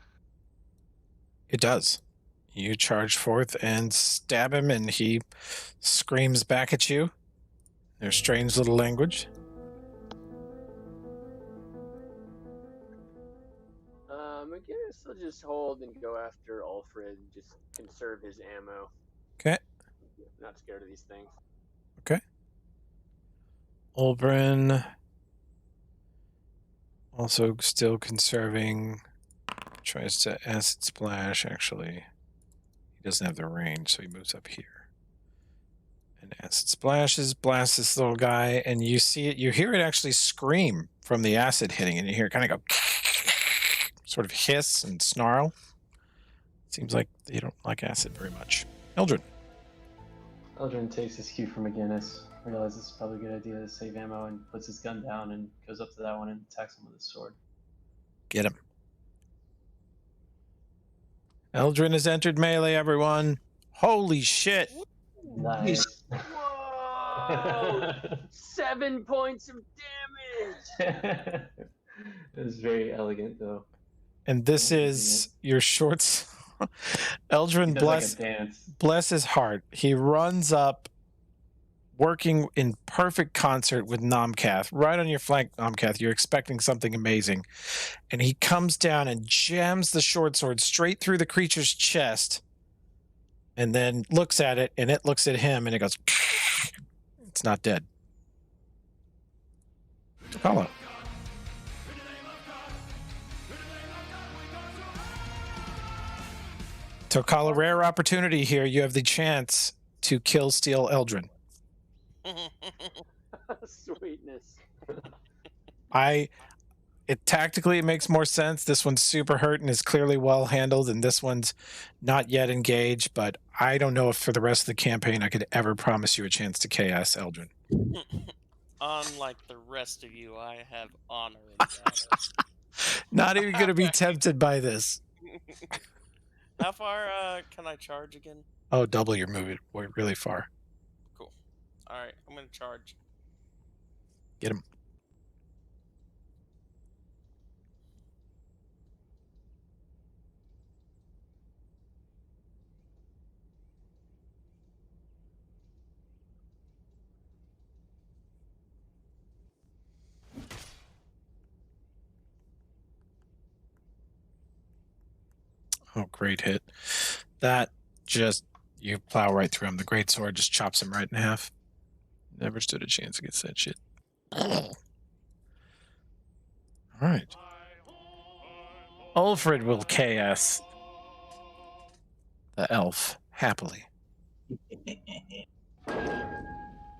It does. You charge forth and stab him, and he screams back at you. Their strange little language. I guess I'll just hold and go after Alfred. Just conserve his ammo. Okay. Not scared of these things. Olbrin also still conserving. Tries to acid splash, actually. He doesn't have the range, so he moves up here. And acid splashes, blasts this little guy, and you see it, you hear it actually scream from the acid hitting, and you hear it kind of go sort of hiss and snarl. Seems like they don't like acid very much. Eldrin. Eldrin takes his cue from McGinnis, realizes it's probably a good idea to save ammo, and puts his gun down and goes up to that one and attacks him with his sword. Get him. Eldrin has entered melee, everyone. Holy shit. Nice. Whoa! 7 points of damage. It was very elegant, though. And this is your shorts. Eldrin, He does bless, like a dance. bless his heart. He runs up, working in perfect concert with Nomcath. Right on your flank, Nomcath. You're expecting something amazing. And he comes down and jams the short sword straight through the creature's chest. And then looks at it, and it looks at him, and it goes, it's not dead. Follow. Tokala, rare opportunity here. You have the chance to kill Steel Eldrin. Sweetness. It tactically it makes more sense. This one's super hurt and is clearly well handled, and this one's not yet engaged, but I don't know if for the rest of the campaign I could ever promise you a chance to KS Eldrin. Unlike the rest of you, I have honor in battle. Not even going to be tempted by this. How far can I charge again? Oh, double your move. We're really far. Cool. All right, I'm gonna charge. Get him. Oh, great hit. That just, you plow right through him. The great sword just chops him right in half. Never stood a chance against that shit. All right. Ulfred will KS the elf happily.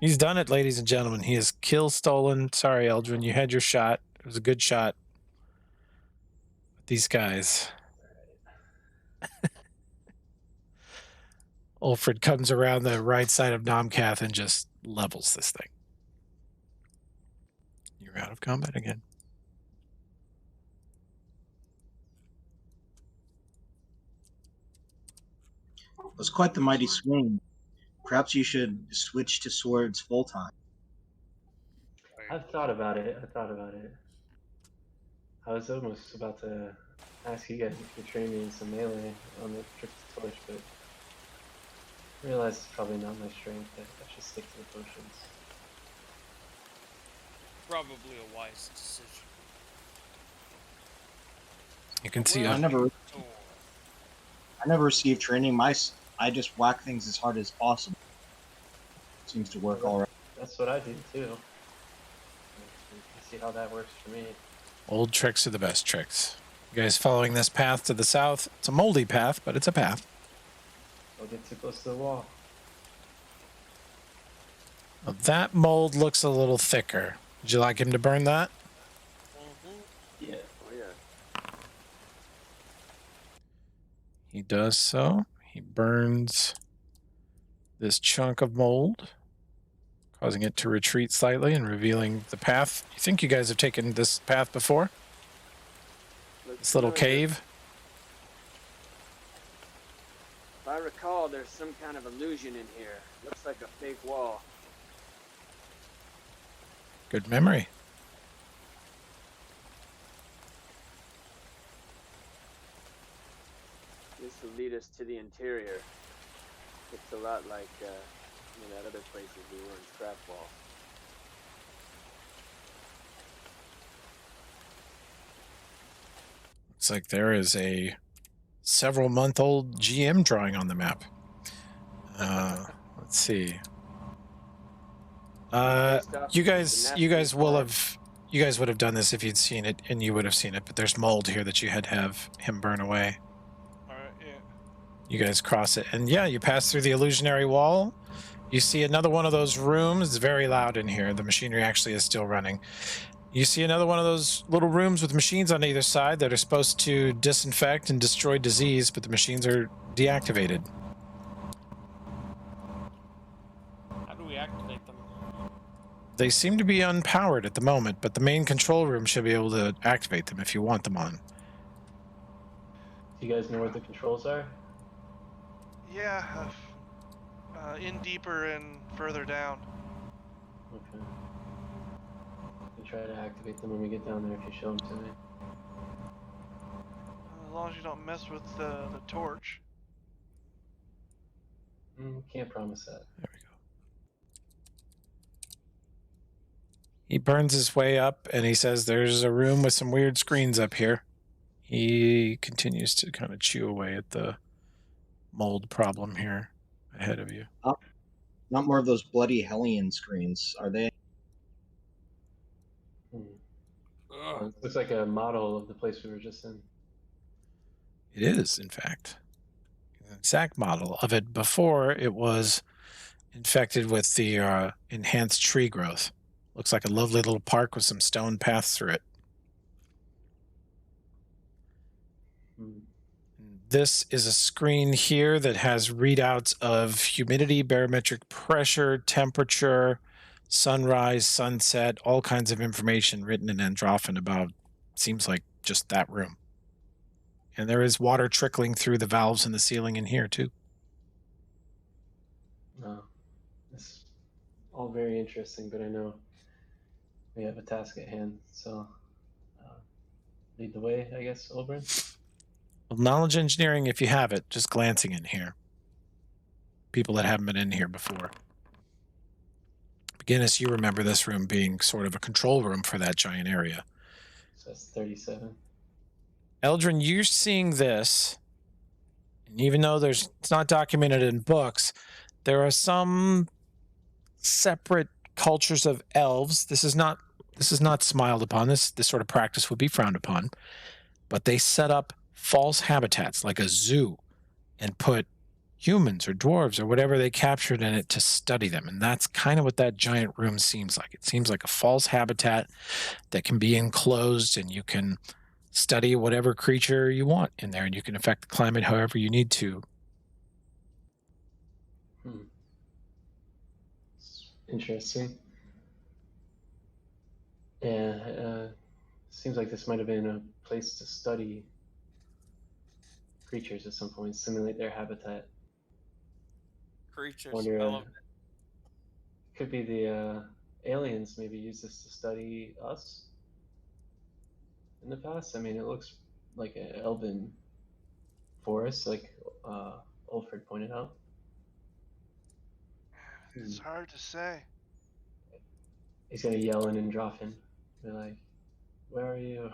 He's done it, ladies and gentlemen. He has kill stolen. Sorry, Eldrin, you had your shot. It was a good shot. But these guys, Ulfred comes around the right side of Nomcath and just levels this thing. You're out of combat again. It was quite the mighty swing. Perhaps you should switch to swords full time. I've thought about it. I was almost about to ask you guys if you could train me in some melee on the Trick to Torch, but I realized it's probably not my strength. I should stick to the potions. Probably a wise decision. You can see I never Oh, received training. I just whack things as hard as possible. Seems to work all right. That's what I do too. You see how that works for me. old tricks are the best tricks. You guys following this path to the south? It's a moldy path, but it's a path. Don't get too close to the wall. Well, that mold looks a little thicker. Would you like him to burn that? Yeah. Oh yeah. He does so. He burns this chunk of mold, causing it to retreat slightly and revealing the path. You think you guys have taken this path before? Looks This little familiar. cave? If I recall, there's some kind of illusion in here. Looks like a fake wall. Good memory. This will lead us to the interior. It's a lot like that other places we were in Scrapwall. Looks like there is a several-month-old GM drawing on the map. Let's see. You guys would have done this if you'd seen it, and you would have seen it. But there's mold here that you had to have him burn away. All right, yeah. You guys cross it, and yeah, you pass through the illusionary wall. You see another one of those rooms. It's very loud in here. The machinery actually is still running. You see another one of those little rooms with machines on either side that are supposed to disinfect and destroy disease, but the machines are deactivated. how do we activate them? They seem to be unpowered at the moment, but the main control room should be able to activate them if you want them on. Do you guys know where the controls are? Yeah. In deeper and further down. Okay. I'll try to activate them when we get down there if you show them to me. As long as you don't mess with the torch. Can't promise that. There we go. He burns his way up and he says there's a room with some weird screens up here. He continues to kind of chew away at the mold problem here ahead of you. Not more of those bloody Hellion screens, are they? Ugh. Looks like a model of the place we were just in. It is, in fact, an exact model of it before it was infected with the enhanced tree growth. Looks like a lovely little park with some stone paths through it. This is a screen here that has readouts of humidity, barometric pressure, temperature, sunrise, sunset, all kinds of information written in Androphen about, seems like just that room. And there is water trickling through the valves in the ceiling in here too. No. It's all very interesting, but I know we have a task at hand, so lead the way, I guess, Oberon? Well, knowledge engineering, if you have it, just glancing in here. People that haven't been in here before. Guinness, you remember this room being sort of a control room for that giant area. So that's 37. Eldrin, you're seeing this, and even though it's not documented in books, there are some separate cultures of elves. This is not smiled upon. This sort of practice would be frowned upon, but they set up false habitats like a zoo and put humans or dwarves or whatever they captured in it to study them. And that's kind of what that giant room seems like. It seems like a false habitat that can be enclosed, and you can study whatever creature you want in there, and you can affect the climate however you need to. It's interesting. Yeah, seems like this might have been a place to study creatures at some point, simulate their habitat. Creatures. Wonder, I love could be the aliens maybe use this to study us in the past. I mean, it looks like an elven forest, like Ulfred pointed out. It's hard to say. He's gonna yell in Androfin, be like, "Where are you?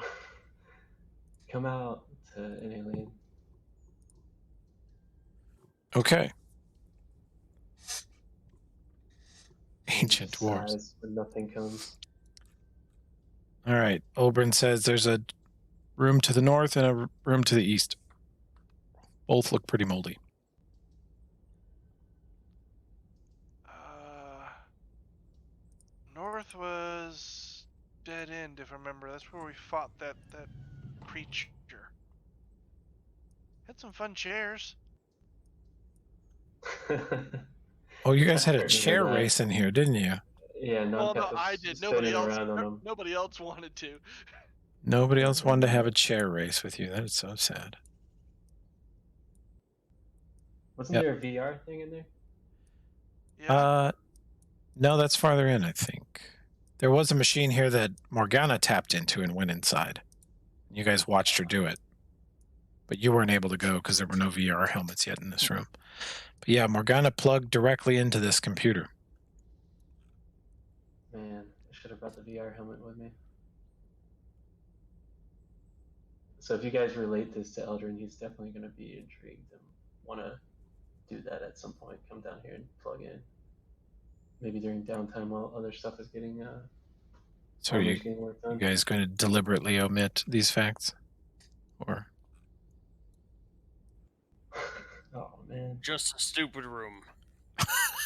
Come out!" to an alien. Okay. Ancient Just dwarves. sighs when nothing comes. All right. Oberon says there's a room to the north and a room to the east. Both look pretty moldy. North was dead end, if I remember. That's where we fought that creature. Had some fun chairs. Oh, you guys had I a remember chair that. race in here, didn't you? Yeah, Well, no, Numpep was I did. spinning around on them. Nobody else wanted to. Nobody else wanted to have a chair race with you. That is so sad. Wasn't Yep. there a VR thing in there? Yeah. No, that's farther in, I think. There was a machine here that Morgana tapped into and went inside. You guys watched her do it. But you weren't able to go because there were no VR helmets yet in this room. But yeah, Morgana plugged directly into this computer. Man, I should have brought the VR helmet with me. So if you guys relate this to Eldrin, he's definitely going to be intrigued and want to do that at some point. Come down here and plug in. Maybe during downtime while other stuff is getting So are you getting worked on. guys going to deliberately omit these facts? Or Oh man. just a stupid room.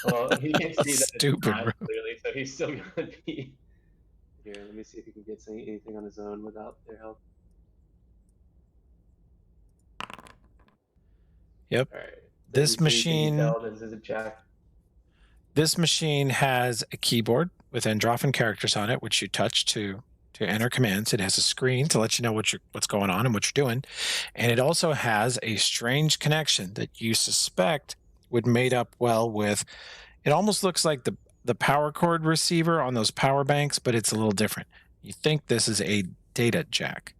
Well, he can't see that it's Stupid not room. clearly, so he's still gonna be here. Let me see if he can get anything on his own without their help. Yep. All right. This you can machine tell this is a jack. This machine has a keyboard with Androfin characters on it, which you touch to enter commands. It has a screen to let you know what's going on and what you're doing, and it also has a strange connection that you suspect would mate up well with. It almost looks like the power cord receiver on those power banks, but it's a little different. You think this is a data jack.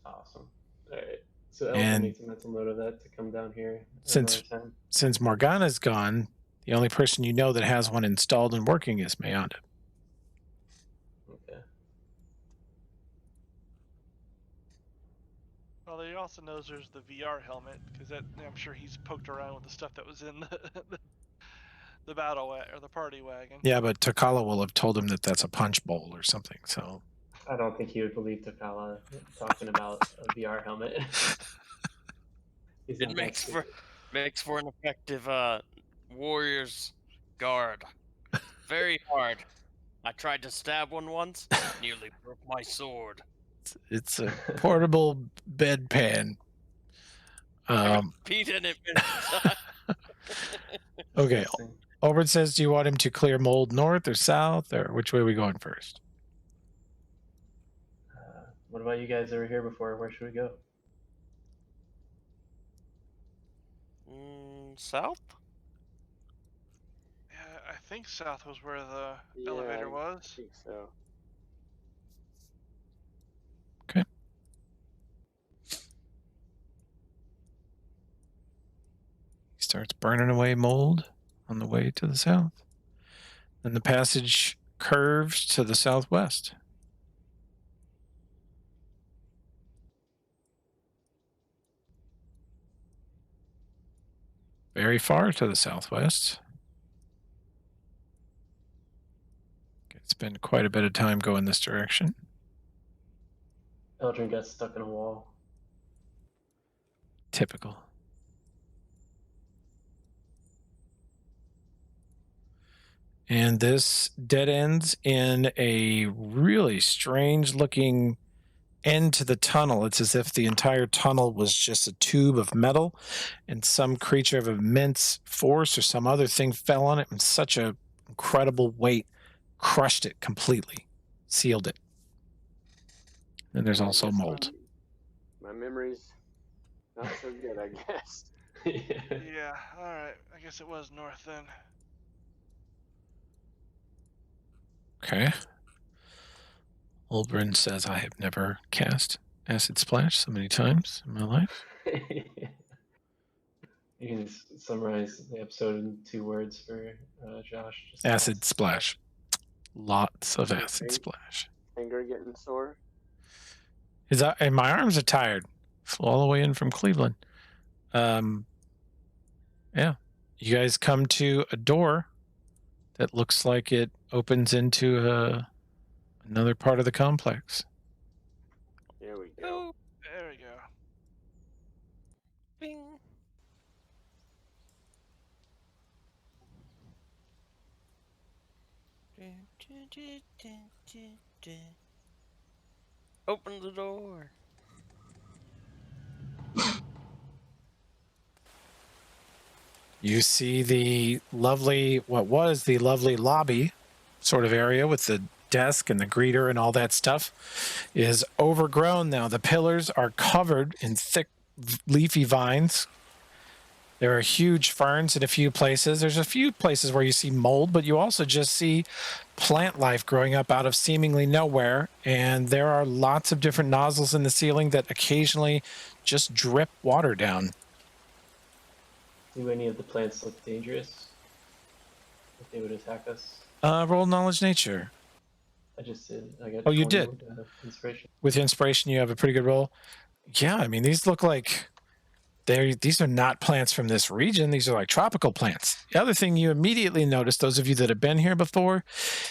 Awesome. All right. So Elton And makes a mental note of that to come down here since another time. since Morgana's gone, the only person you know that has one installed and working is Mayanda. Okay. Well, he also knows there's the VR helmet because I'm sure he's poked around with the stuff that was in the battle or the party wagon. Yeah, but Takala will have told him that that's a punch bowl or something. So I don't think he would believe Takala talking about a VR helmet. He's It not that makes for an effective warrior's guard. Very hard. I tried to stab one once, nearly broke my sword. it's a portable bedpan. Pete in it. Okay. Interesting. Oberon says, do you want him to clear mold north or south, or which way are we going first? What about you guys that were here before? Where should we go? South? Yeah, I think south was where the Yeah, elevator I was. think so. Okay. He starts burning away mold on the way to the south. Then the passage curves to the southwest. Very far to the southwest. Spend quite a bit of time going this direction. Eldrin got stuck in a wall. Typical. And this dead ends in a really strange looking end to the tunnel. It's as if the entire tunnel was just a tube of metal, and some creature of immense force or some other thing fell on it, and such a incredible weight crushed it completely, sealed it. And there's I also guess mold. My memory's not so good, I guess. Yeah. Yeah, alright. I guess it was north then. Okay. Olbrin says, I have never cast Acid Splash so many times in my life. You can summarize the episode in 2 words for Josh. Just Acid Splash. Lots of Okay. Acid Splash. Finger getting sore. And my arms are tired. Flew all the way in from Cleveland. Yeah. You guys come to a door that looks like it opens into another part of the complex. Here we go. Oh, There we go. bing. Open the door. You see the lovely, what was the lovely lobby sort of area with the desk and the greeter and all that stuff is overgrown now. The pillars are covered in thick leafy vines. There are huge ferns in a few places. There's a few places where you see mold, but you also just see plant life growing up out of seemingly nowhere. And there are lots of different nozzles in the ceiling that occasionally just drip water down. Do any of the plants look dangerous? If they would attack us? Roll knowledge nature. I just did. I got. Oh, you 20 did? with, inspiration. With inspiration, you have a pretty good roll. Yeah, I mean, these look like these are not plants from this region. These are like tropical plants. The other thing you immediately notice, those of you that have been here before,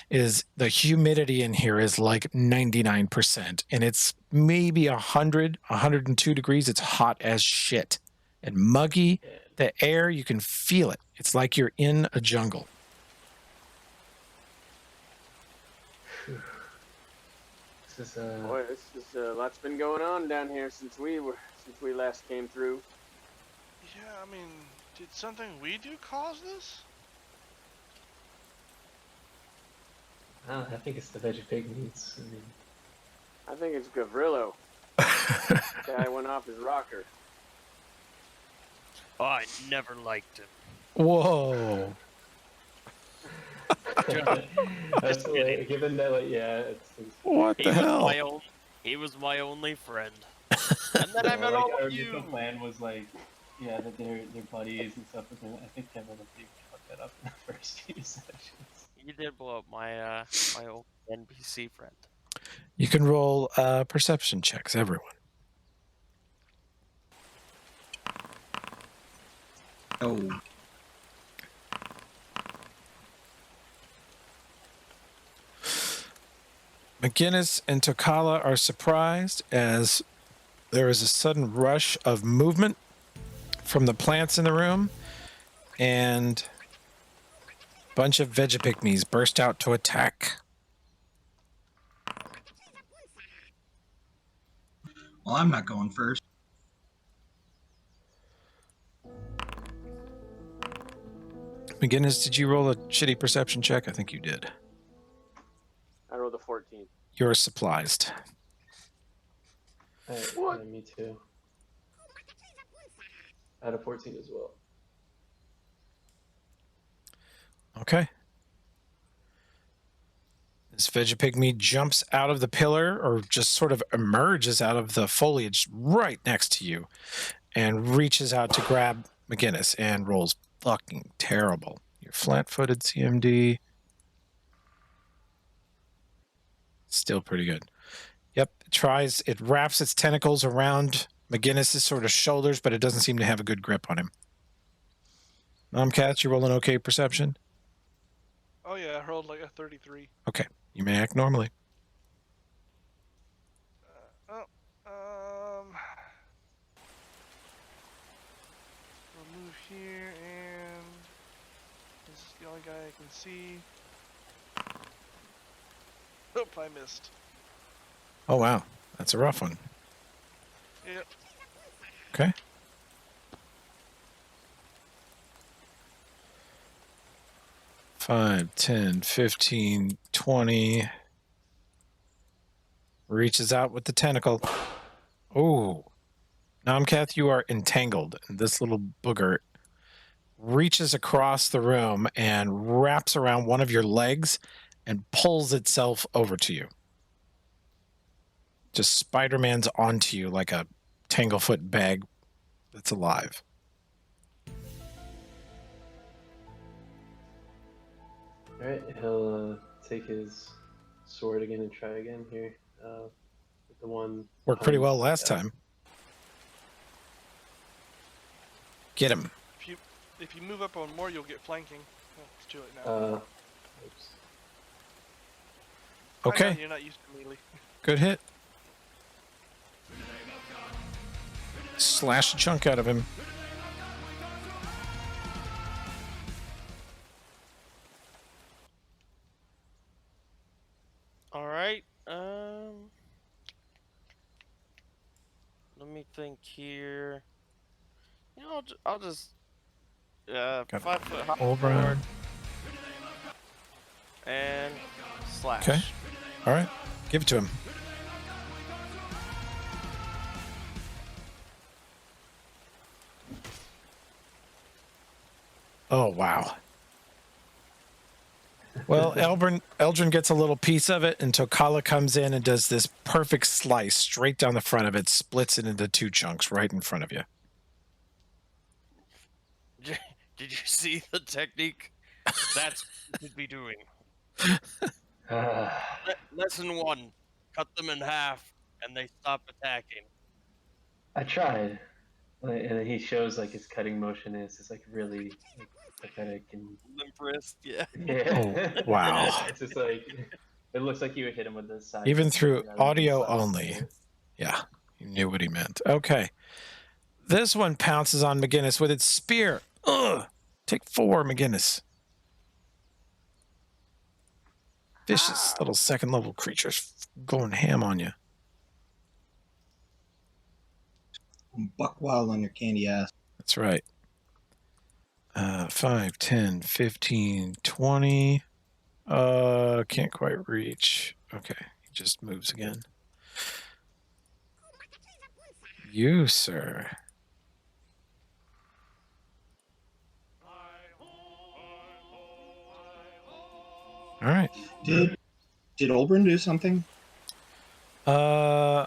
is the humidity in here is like 99%. And it's maybe 100, 102 degrees. It's hot as shit and muggy. Yeah. The air, you can feel it. It's like you're in a jungle. This is Boy, this is lots been going on down here since we last came through. Yeah, I mean, did something we do cause this? I think it's the veggie pig meats. I mean, I think it's Gavrillo. Guy went off his rocker. Oh, I never liked him. Whoa. that's like, given that, like, yeah, What the hell? He was my only friend. And then I met all our of you. initial plan was like, yeah, that they're buddies and stuff. But then I think Kevin fucked that up in the first few sessions. You did blow up my my old NPC friend. You can roll perception checks, everyone. Oh. McGinnis and Tokala are surprised as there is a sudden rush of movement from the plants in the room, and a bunch of Vegapygmies burst out to attack. Well, I'm not going first. McGinnis, did you roll a shitty perception check? I think you did. I rolled a 14. You're surprised. Yeah, me too. I had a 14 as well. Okay. This Vegapygmy jumps out of the pillar, or just sort of emerges out of the foliage right next to you, and reaches out to grab McGinnis and rolls fucking terrible. You're flat-footed CMD. Still pretty good. Yep, it wraps its tentacles around McGinnis's sort of shoulders, but it doesn't seem to have a good grip on him. Nomcats, you rolling okay perception? Oh yeah, I rolled like a 33. Okay, you may act normally. We'll move here, and this is the only guy I can see. Nope, I missed. Oh, wow. That's a rough one. Yep. Okay. Five, 10, 15, 20. Reaches out with the tentacle. Oh. Nomcath, you are entangled. And this little booger reaches across the room and wraps around one of your legs and pulls itself over to you. Just Spider-Man's onto you like a tanglefoot bag that's alive. All right, he'll take his sword again and try again here. With the one Worked pretty well behind, last time. Get him. If you move up on more, you'll get flanking. Oh, it's too late now. Oops. I know, Okay, you're not used to melee. good hit. Slash a chunk out of him. All right. Let me think here. You know, I'll just Got 5 foot high Over. forward and slash. Okay. All right, give it to him. Oh, wow. Well, Eldrin gets a little piece of it, and Tokala comes in and does this perfect slice straight down the front of it, splits it into 2 chunks right in front of you. Did you see the technique? That's what you should be doing. Lesson 1: cut them in half, and they stop attacking. I tried, and he shows like his cutting motion is like really like, pathetic and Limp wrist, yeah. yeah. Oh, wow. It's just like it looks like you would hit him with the side. Even sword through rather than audio slap him only. with it. Yeah, you knew what he meant. Okay. This one pounces on McGinnis with its spear. Ugh. Take 4, McGinnis. Vicious little second level creatures going ham on you. Buck wild on your candy ass. That's right. 5, 10, 15, 20. Can't quite reach. Okay, he just moves again. You, sir. All right. Did Olbrin do something? I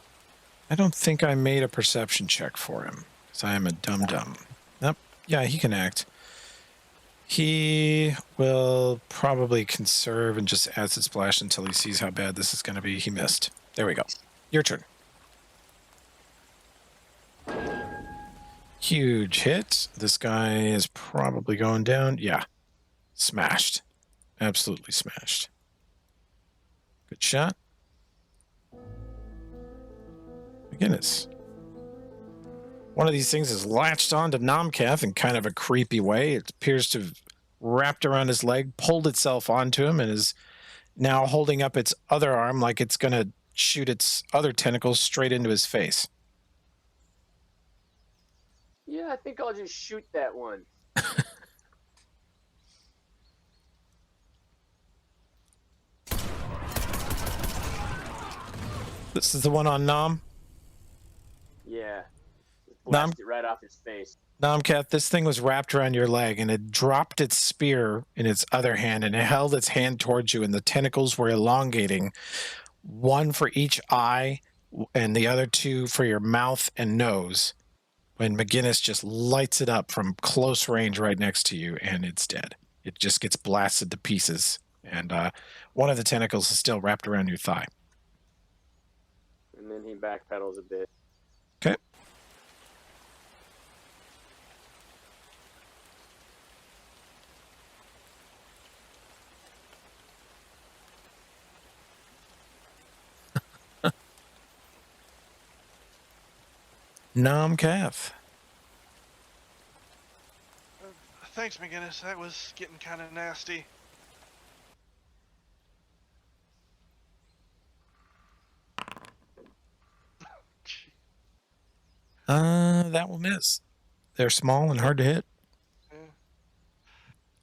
don't think I made a perception check for him because I am a dum-dum. Nope. Yeah, he can act. He will probably conserve and just acid splash until he sees how bad this is going to be. He missed. There we go. Your turn. Huge hit. This guy is probably going down. Yeah. Smashed. Absolutely smashed. Good shot. McGinnis. One of these things is latched onto Nomcath in kind of a creepy way. It appears to have wrapped around his leg, pulled itself onto him, and is now holding up its other arm like it's going to shoot its other tentacles straight into his face. Yeah, I think I'll just shoot that one. This is the one on Nom. Yeah. Just blast it right off his face. Nomcath, this thing was wrapped around your leg, and it dropped its spear in its other hand, and it held its hand towards you, and the tentacles were elongating, one for each eye and the other 2 for your mouth and nose, when McGinnis just lights it up from close range right next to you, and it's dead. It just gets blasted to pieces, and one of the tentacles is still wrapped around your thigh. And then he backpedals a bit. Okay. Nomcath. Thanks, McGinnis. That was getting kind of nasty. That will miss. They're small and hard to hit. Yeah.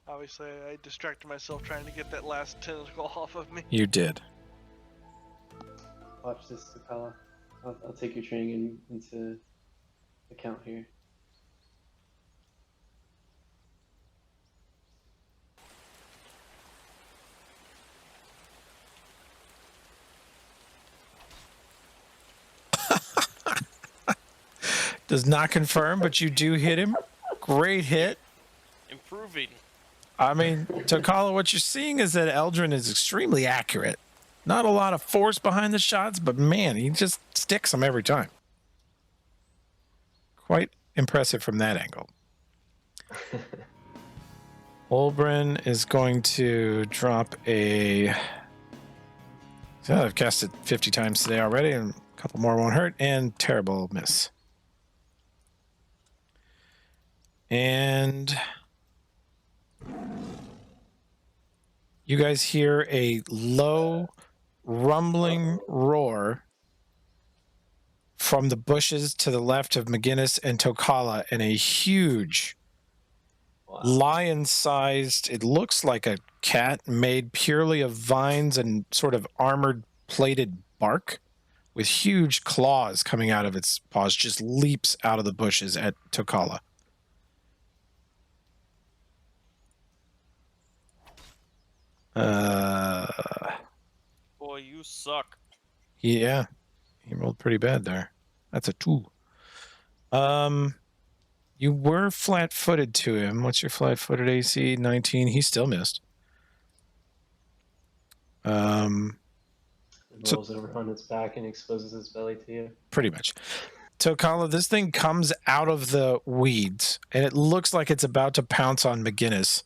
Obviously, I distracted myself trying to get that last tentacle off of me. You did. Watch this, Sakala. I'll take your training into account here. Does not confirm, but you do hit him. Great hit. Improving. I mean, Tokala, what you're seeing is that Eldrin is extremely accurate. Not a lot of force behind the shots, but man, he just sticks them every time. Quite impressive from that angle. Olbrin is going to drop a... So I've cast it 50 times today already, and a couple more won't hurt, and terrible miss. And you guys hear a low rumbling roar from the bushes to the left of McGinnis and Tokala, and a huge lion-sized, it looks like a cat made purely of vines and sort of armored plated bark with huge claws coming out of its paws, just leaps out of the bushes at Tokala. Boy, you suck. Yeah, he rolled pretty bad there. That's a 2. You were flat-footed to him. What's your flat-footed AC? 19. He still missed. It rolls over on its back and exposes its belly to you. Pretty much. Tokala, this thing comes out of the weeds, and it looks like it's about to pounce on McGinnis.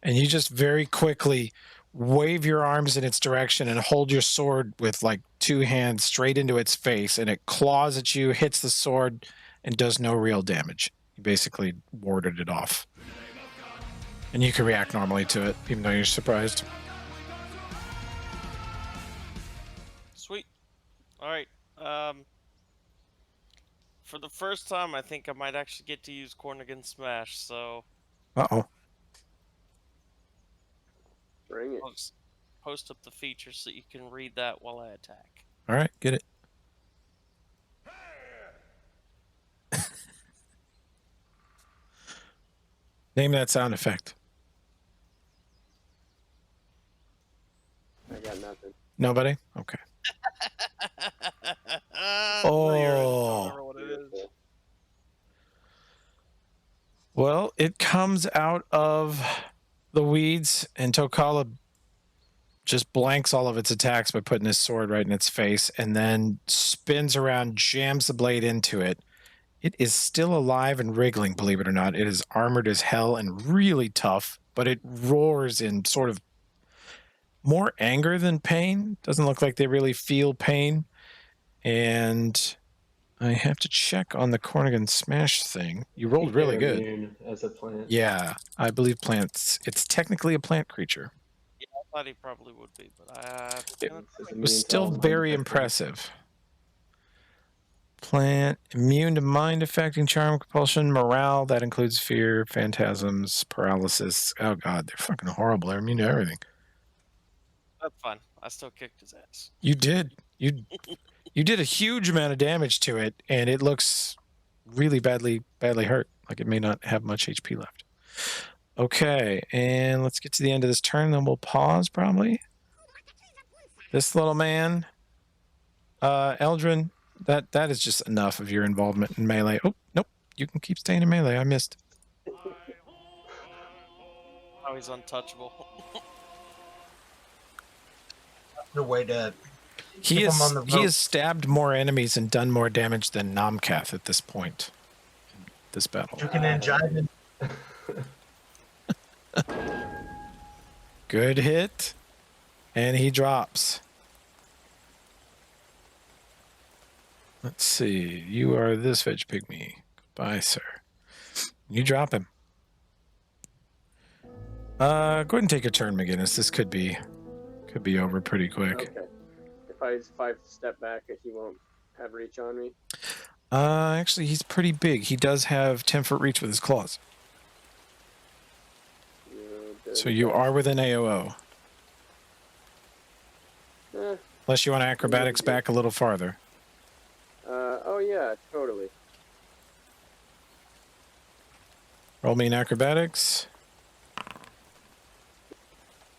And you just very quickly wave your arms in its direction and hold your sword with like 2 hands straight into its face, and it claws at you, hits the sword, and does no real damage. You basically warded it off. And you can react normally to it, even though you're surprised. Sweet. All right. For the first time, I think I might actually get to use Cornigan Smash. So Uh-oh. Bring it. I'll just post up the feature so you can read that while I attack. All right, get it. Name that sound effect. I got nothing. Nobody? Okay. No, you're in. I don't Oh. remember what it is. Well, it comes out of the weeds, and Tokala just blanks all of its attacks by putting his sword right in its face, and then spins around, jams the blade into it. It is still alive and wriggling, believe it or not. It is armored as hell and really tough, but it roars in sort of more anger than pain. Doesn't look like they really feel pain. And I have to check on the Cornigan Smash thing. You rolled really They're good. immune as a plant. Yeah, I believe plants. It's technically a plant creature. Yeah, I thought he probably would be, but It It's It was immune to still all mind very affecting. impressive. Plant immune to mind affecting, charm, compulsion, morale. That includes fear, phantasms, paralysis. Oh god, they're fucking horrible. They're immune to everything. that's fine. I still kicked his ass. You did. You did a huge amount of damage to it, and it looks really badly hurt. Like it may not have much HP left. Okay, and let's get to the end of this turn, then we'll pause probably. This little man, Eldrin, that is just enough of your involvement in melee. Oh, nope, you can keep staying in melee. I missed. Now he's untouchable. The way to He Keep him on the he rope. has stabbed more enemies and done more damage than Namkath at this point in this battle. juking and jiving. Good hit, and he drops. Let's see. You are this veg pygmy. Goodbye, sir. You drop him. Go ahead and take a turn, McGinnis. This could be over pretty quick. Okay. If I step back, he won't have reach on me. Actually, he's pretty big. He does have 10-foot reach with his claws. So you are within AOO. Eh, Unless you want acrobatics back a little farther. oh yeah, totally. Roll me an acrobatics.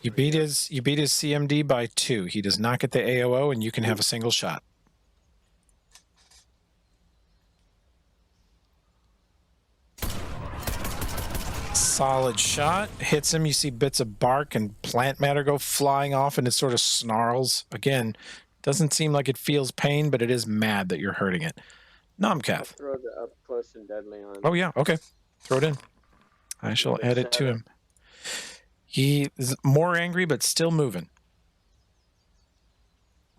You beat his CMD by 2. He does not get the AOO, and you can have a single shot. Solid shot. Hits him. You see bits of bark and plant matter go flying off, and it sort of snarls. Again, doesn't seem like it feels pain, but it is mad that you're hurting it. I'll Nomcath. throw the up close and deadly on. Oh, yeah. Okay. Throw it in. I shall add it to 7. him. He is more angry, but still moving.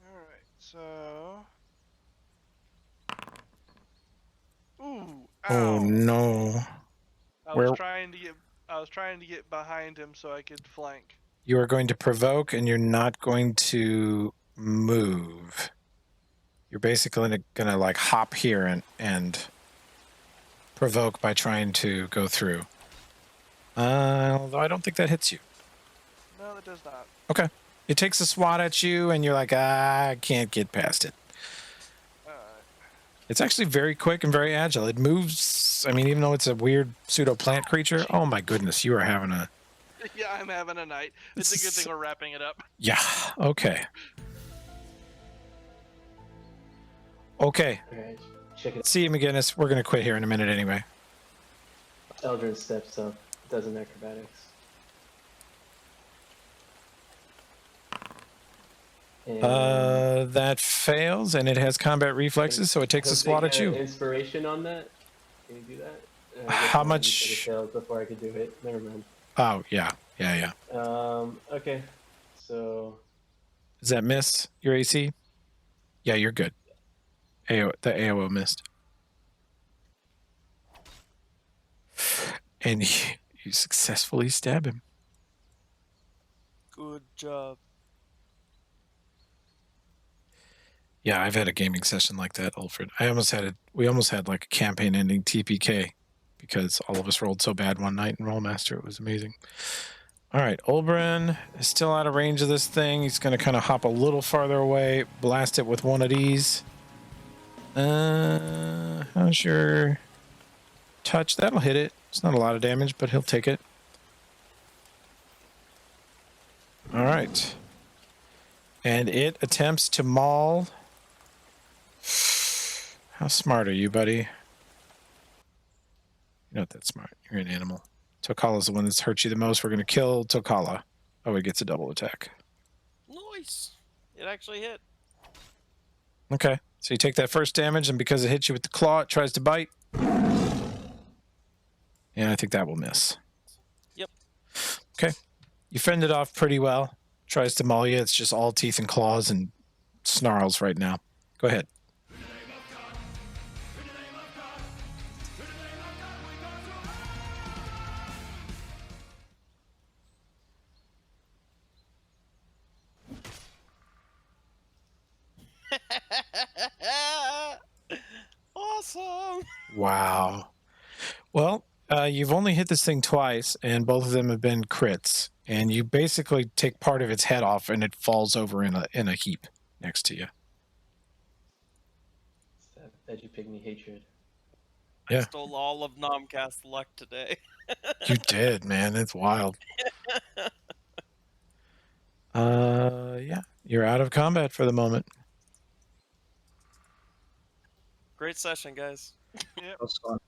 All right, so. Ooh! Oh, Ow. no. I where- was trying to get behind him so I could flank. You are going to provoke, and you're not going to move. You're basically going to like hop here and provoke by trying to go through. Although I don't think that hits you. No, that does not. Okay. It takes a swat at you, and you're like, I can't get past it. It's actually very quick and very agile. It moves. I mean, even though it's a weird pseudo plant creature. Oh my goodness, you are having a. Yeah, I'm having a night. It's a good thing we're wrapping it up. Yeah. Okay. Okay. Alright, check it. See you, McGinnis. We're gonna quit here in a minute anyway. Eldrin steps up, does an acrobatics. And That fails, and it has combat reflexes, so it takes a don't swat they at have you. Inspiration on that? Can you do that? I guess How I much- said it failed before I could do it. Never mind. Oh yeah. Okay. So Does that miss your AC? Yeah, you're good. The AOO missed. And you successfully stab him. Good job. Yeah, I've had a gaming session like that, Ulfred. We almost had like a campaign-ending TPK because all of us rolled so bad one night in Rollmaster. It was amazing. All right, Olbrin is still out of range of this thing. He's going to kind of hop a little farther away, blast it with one of these. How's your touch? That'll hit it. It's not a lot of damage, but he'll take it. All right. And it attempts to maul. How smart are you, buddy? You're not that smart. You're an animal. Tokala's the one that's hurt you the most. We're going to kill Tokala. Oh, he gets a double attack. Nice. It actually hit. Okay. So you take that first damage, and because it hits you with the claw, it tries to bite. And I think that will miss. Yep. Okay. You fend it off pretty well. Tries to maul you. It's just all teeth and claws and snarls right now. Go ahead. Awesome. Wow. Well, you've only hit this thing twice, and both of them have been crits. And you basically take part of its head off, and it falls over in a heap next to you. it's that veggie pygmy hatred. Yeah. I stole all of Nomcast's luck today. You did, man. It's wild. Yeah. You're out of combat for the moment. Great session, guys. That's fun.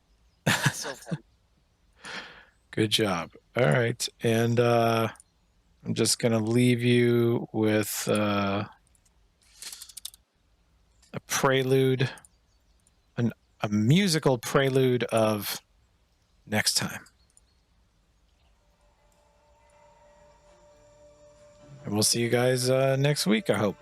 So fun. Good job. All right. And I'm just going to leave you with a prelude, a musical prelude of next time. And we'll see you guys next week, I hope.